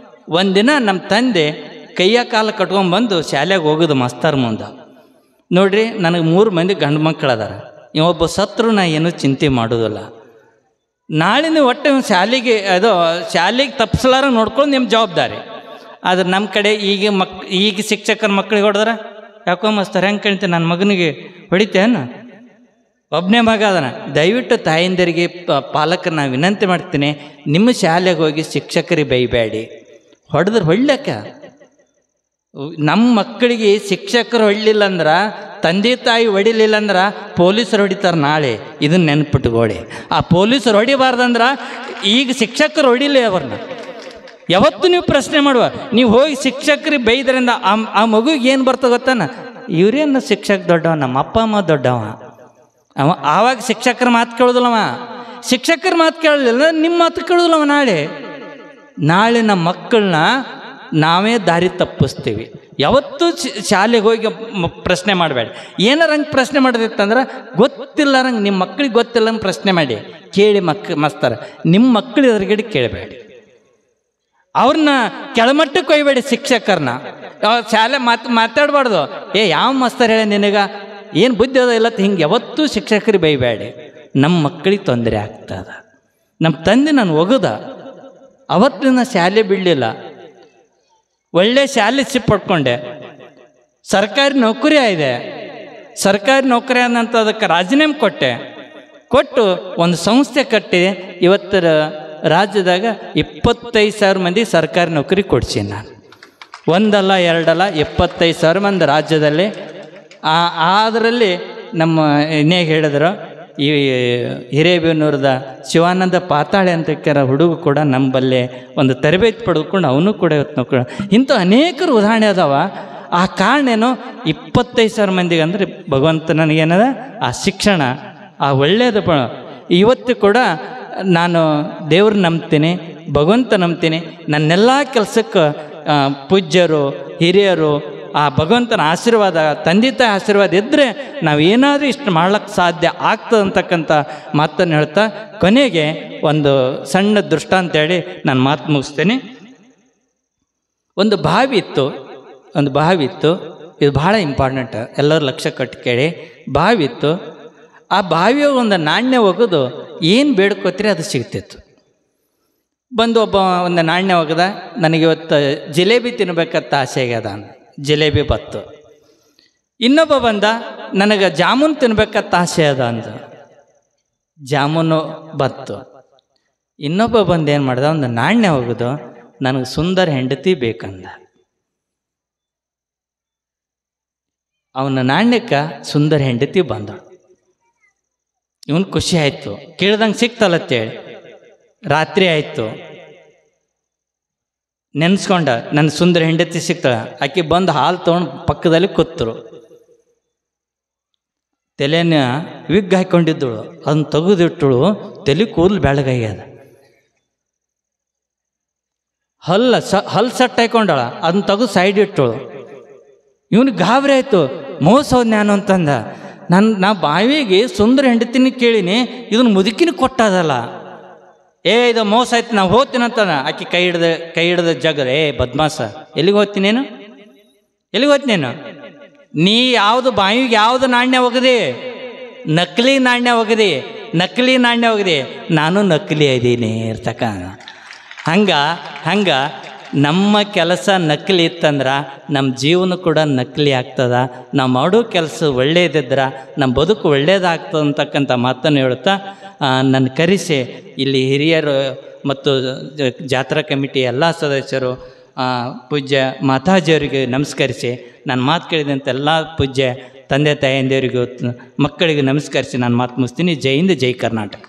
ಒಂದಿನ ನಮ್ಮ ತಂದೆ ಕೈಯ ಕಾಲ ಕಟ್ಕೊಂಡ್ಬಂದು ಶಾಲೆಗೆ ಹೋಗೋದು ಮಾಸ್ತರ್ ಮುಂದೆ. ನೋಡ್ರಿ, ನನಗೆ 3 ಮಂದಿ ಗಂಡು ಮಕ್ಕಳು ಅದಾರ, ಇವೊಬ್ಬ ಸತ್ರು ನಾ ಏನೂ ಚಿಂತೆ ಮಾಡೋದಿಲ್ಲ. ನಾಳೆ ನೀವು ಒಟ್ಟು ಶಾಲೆಗೆ ತಪ್ಪಿಸಲಾರ ನೋಡ್ಕೊಂಡು ನಿಮ್ಮ ಜವಾಬ್ದಾರಿ. ಆದ್ರೆ ನಮ್ಮ ಕಡೆ ಈಗ ಶಿಕ್ಷಕರ ಮಕ್ಕಳಿಗೆ ಹೊಡೆದ್ರೆ, ಯಾಕೋ ಮಾಸ್ತರ್ ಹೆಂಗೆ ಕಣಿತೆ ನನ್ನ ಮಗನಿಗೆ ಹೊಡಿತೇನು, ಒಬ್ಬನೇ ಮಗ ಅದನ. ದಯವಿಟ್ಟು ತಾಯಿಂದರಿಗೆ ಪಾಲಕರನ್ನ ವಿನಂತಿ ಮಾಡ್ತೀನಿ, ನಿಮ್ಮ ಶಾಲೆಗೆ ಹೋಗಿ ಶಿಕ್ಷಕರಿಗೆ ಬೈಬೇಡಿ, ಹೊಡೆದ್ರೆ ಹೊಡ್ಲಕ್ಕ. ನಮ್ಮ ಮಕ್ಕಳಿಗೆ ಶಿಕ್ಷಕರು ಹೊಡಲಿಲ್ಲ ಅಂದ್ರೆ, ತಂದೆ ತಾಯಿ ಹೊಡಿಲಿಲ್ಲ ಅಂದ್ರೆ ಪೊಲೀಸರು ಹೊಡಿತಾರೆ ನಾಳೆ. ಇದನ್ನು ನೆನ್ಪಿಟ್ಕೊಳ್ಳಿ. ಆ ಪೊಲೀಸರು ಹೊಡಿಬಾರ್ದಂದ್ರೆ ಈಗ ಶಿಕ್ಷಕರು ಹೊಡಿಲಿ ಅವ್ರನ್ನ. ಯಾವತ್ತು ನೀವು ಪ್ರಶ್ನೆ ಮಾಡುವ, ನೀವು ಹೋಗಿ ಶಿಕ್ಷಕರಿಗೆ ಬೈದ್ರಿಂದ ಆ ಮಗುಗೆ ಏನು ಬರ್ತದೆ ಗೊತ್ತಾನ, ಇವ್ರೇನು ಶಿಕ್ಷಕ ದೊಡ್ಡವ, ನಮ್ಮ ಅಪ್ಪ ಅಮ್ಮ ದೊಡ್ಡವ. ಆವಾಗ ಶಿಕ್ಷಕರ ಮಾತು ಕೇಳೋದಿಲ್ಲವ. ಶಿಕ್ಷಕರ ಮಾತು ಕೇಳಲಿಲ್ಲ, ನಿಮ್ಮ ಮಾತು ಕೇಳೋದಿಲ್ಲವ. ನಾಳೆ ನಮ್ಮ ಮಕ್ಕಳನ್ನ ನಾವೇ ದಾರಿ ತಪ್ಪಿಸ್ತೀವಿ. ಯಾವತ್ತೂ ಶಾಲೆಗೆ ಹೋಗಿ ಪ್ರಶ್ನೆ ಮಾಡಬೇಡಿ. ಏನಾರ ಹಂಗೆ ಪ್ರಶ್ನೆ ಮಾಡೋದಿತ್ತಂದ್ರೆ ಗೊತ್ತಿಲ್ಲಾರಂಗೆ, ನಿಮ್ಮ ಮಕ್ಕಳಿಗೆ ಗೊತ್ತಿಲ್ಲಂಗೆ ಪ್ರಶ್ನೆ ಮಾಡಿ ಕೇಳಿ. ಮಾಸ್ತರ ನಿಮ್ಮ ಮಕ್ಕಳು ಎದುರುಗಡೆ ಕೇಳಬೇಡಿ, ಅವ್ರನ್ನ ಕೆಳಮಟ್ಟಕ್ಕೆ ಒಯ್ಬೇಡಿ. ಶಿಕ್ಷಕರನ್ನ ಶಾಲೆ ಮಾತಾಡಬಾರ್ದು. ಯಾವ ಮಾಸ್ತರ್ ಹೇಳಿ ನಿನಗೆ ಏನು ಬುದ್ಧಿ ಅದ ಇಲ್ಲ, ಹಿಂಗೆ ಯಾವತ್ತೂ ಶಿಕ್ಷಕರಿಗೆ ಬೈಬೇಡಿ. ನಮ್ಮ ಮಕ್ಕಳಿಗೆ ತೊಂದರೆ ಆಗ್ತದ. ನಮ್ಮ ತಂದೆ ನಾನು ಒಗದ, ಅವತ್ತಿನ ಶಾಲೆ ಬಿಡಲಿಲ್ಲ, ಒಳ್ಳೆ ಶಾಲೆ ಪಡ್ಕೊಂಡೆ. ಸರ್ಕಾರಿ ನೌಕರಿ ಆಗಿದೆ. ಸರ್ಕಾರಿ ನೌಕರಿ ಆದಂಥ ಅದಕ್ಕೆ ರಾಜೀನಾಮೆ ಕೊಟ್ಟು ಒಂದು ಸಂಸ್ಥೆ ಕಟ್ಟಿ ಇವತ್ತರ ರಾಜ್ಯದಾಗ 25,000 ಮಂದಿ ಸರ್ಕಾರಿ ನೌಕರಿ ಕೊಡ್ಸೀನಿ ನಾನು. ಒಂದಲ್ಲ ಎರಡಲ್ಲ, 25,000 ಮಂದಿ ರಾಜ್ಯದಲ್ಲಿ. ಅದರಲ್ಲಿ ನಮ್ಮ ಇನ್ನೇಗೆ ಹೇಳಿದ್ರು, ಈ ಹಿರೇಬೇನೂರದ ಶಿವಾನಂದ ಪಾತಾಳೆ ಅಂತ ಹುಡುಗ ಕೂಡ ನಮ್ಮಲ್ಲೇ ಒಂದು ತರಬೇತಿ ಪಡೆದುಕೊಂಡು ಅವನು ಕೂಡ ಇವತ್ತು ನೌಕರಿ. ಇಂಥ ಅನೇಕರು ಉದಾಹರಣೆ ಅದಾವ. ಆ ಕಾರಣ ಏನು, 25,000 ಮಂದಿಗೆ ಅಂದರೆ ಭಗವಂತ ನನಗೇನದ ಆ ಶಿಕ್ಷಣ, ಆ ಒಳ್ಳೆಯದು. ಇವತ್ತು ಕೂಡ ನಾನು ದೇವ್ರು ನಂಬ್ತೀನಿ, ಭಗವಂತ ನಂಬ್ತೀನಿ. ನನ್ನೆಲ್ಲ ಕೆಲಸಕ್ಕೆ ಪೂಜ್ಯರು, ಹಿರಿಯರು, ಆ ಭಗವಂತನ ಆಶೀರ್ವಾದ, ತಂದೆ ತಾಯಿ ಆಶೀರ್ವಾದ ಇದ್ದರೆ ನಾವೇನಾದರೂ ಇಷ್ಟು ಮಾಡ್ಲಿಕ್ಕೆ ಸಾಧ್ಯ ಆಗ್ತದಂತಕ್ಕಂಥ ಮಾತನ್ನು ಹೇಳ್ತಾ ಕೊನೆಗೆ ಒಂದು ಸಣ್ಣ ದೃಷ್ಟಾಂತ ಹೇಳಿ ನಾನು ಮಾತು ಮುಗಿಸ್ತೇನೆ. ಒಂದು ಬಾವಿ ಇತ್ತು. ಇದು ಭಾಳ ಇಂಪಾರ್ಟೆಂಟ್, ಎಲ್ಲರೂ ಲಕ್ಷ್ಯ ಕಟ್ಟಿ ಕೇಳಿ. ಬಾವಿ ಇತ್ತು. ಆ ಬಾವಿಯ ಒಂದು ನಾಣ್ಯ ಒಗೆದು ಏನು ಬೇಡ್ಕೋತೀರಿ ಅದು ಸಿಗ್ತಿತ್ತು. ಬಂದು ಒಂದು ನಾಣ್ಯ ಒಗೆದ, ನನಗಿವತ್ತು ಜಿಲೇಬಿ ತಿನ್ಬೇಕಂತ ಆಸೆ ಆಗ್ಯದ, ಜಿಲೇಬಿ ಬತ್ತು. ಇನ್ನೊಬ್ಬ ಬಂದ, ನನಗೆ ಜಾಮೂನು ತಿನ್ಬೇಕಂತ ಆಸೆ ಅದ ಅಂದ, ಜಾಮೂನು ಬತ್ತು. ಇನ್ನೊಬ್ಬ ಬಂದು ಏನು ಮಾಡ್ದ, ಒಂದು ನಾಣ್ಯ ಒಗೆದು ನನಗೆ ಸುಂದರ ಹೆಂಡತಿ ಬೇಕಂದ. ಅವನ ನಾಣ್ಯಕ್ಕೆ ಸುಂದರ ಹೆಂಡತಿ ಬಂದಳು. ಇವನು ಖುಷಿ ಆಯಿತು, ಕೇಳ್ದಂಗೆ ಸಿಕ್ತಲ್ಲತ್ತೇಳಿ. ರಾತ್ರಿ ಆಯಿತು, ನೆನೆಸ್ಕೊಂಡ ನನ್ನ ಸುಂದರ ಹೆಂಡತಿ ಸಿಗ್ತಾಳೆ. ಆಕೆ ಬಂದು ಹಾಲು ತೊಗೊಂಡು ಪಕ್ಕದಲ್ಲಿ ಕೂತರು. ತಲೆನ ವಿಗ್ ಹಾಕೊಂಡಿದ್ದಳು, ಅದನ್ನು ತೆಗೆದಿಟ್ಟಳು. ತಲೆ ಕೂದಲು ಬೆಳಗಾಗ್ಯದ. ಹಲ್ಲು ಸಟ್ ಹಾಕೊಂಡಳ, ಅದನ್ನ ತೆಗೆದು ಸೈಡ್ ಇಟ್ಟಳು. ಇವನಿಗೆ ಗಾಬರಿ ಆಯಿತು, ಮೋಸ ಹೋದ್ ನಾನು ಅಂತಂದ. ನಾ ಬಾವಿಗೆ ಸುಂದರ ಹೆಂಡತಿನ ಕೇಳಿನಿ, ಇದನ್ನು ಮುದುಕಿನ ಕೊಟ್ಟದಲ್ಲ. ಇದು ಮೋಸ ಆಯ್ತು, ನಾವು ಹೋಗ್ತೀನಿ ಅಂತ. ಆಕೆ ಕೈ ಹಿಡ್ದ ಜಗದ, ಬದ್ಮಾಸ, ಎಲ್ಲಿಗೆ ಹೋಗ್ತೀನಿ ನೀನು? ನೀ ಯಾವುದು ಬಾವಿಗೆ ಯಾವುದು ನಾಣ್ಯ ಒಗದಿ? ನಕಲಿ ನಾಣ್ಯ ಒಗದಿ. ನಕಲಿ ನಾಣ್ಯ ಹೋಗಿದೆ, ನಾನು ನಕಲಿ ಇದ್ದೀನಿ ಇರ್ತಕ್ಕ. ಹಂಗೆ ನಮ್ಮ ಕೆಲಸ ನಕಲಿ ಇತ್ತಂದ್ರೆ ನಮ್ಮ ಜೀವನ ಕೂಡ ನಕಲಿ ಆಗ್ತದ. ನಾವು ಮಾಡೋ ಕೆಲಸ ಒಳ್ಳೇದಿದ್ರೆ ನಮ್ಮ ಬದುಕು ಒಳ್ಳೇದಾಗ್ತದೆ ಅಂತಕ್ಕಂಥ ಮಾತನ್ನು ಹೇಳ್ತಾ ನನ್ನ ಕರೆಸಿ ಇಲ್ಲಿ ಹಿರಿಯರು ಮತ್ತು ಜಾತ್ರಾ ಕಮಿಟಿ ಎಲ್ಲ ಸದಸ್ಯರು, ಪೂಜ್ಯ ಮಾತಾಜಿಯವರಿಗೆ ನಮಸ್ಕರಿಸಿ, ನಾನು ಮಾತು ಕೇಳಿದಂಥ ಎಲ್ಲ ಪೂಜ್ಯ ತಂದೆ ತಾಯಂದಿರಿಗೂ ಮಕ್ಕಳಿಗೆ ನಮಸ್ಕರಿಸಿ ನಾನು ಮಾತು ಮುಗಿಸ್ತೀನಿ. ಜೈ ಹಿಂದ್, ಜೈ ಕರ್ನಾಟಕ.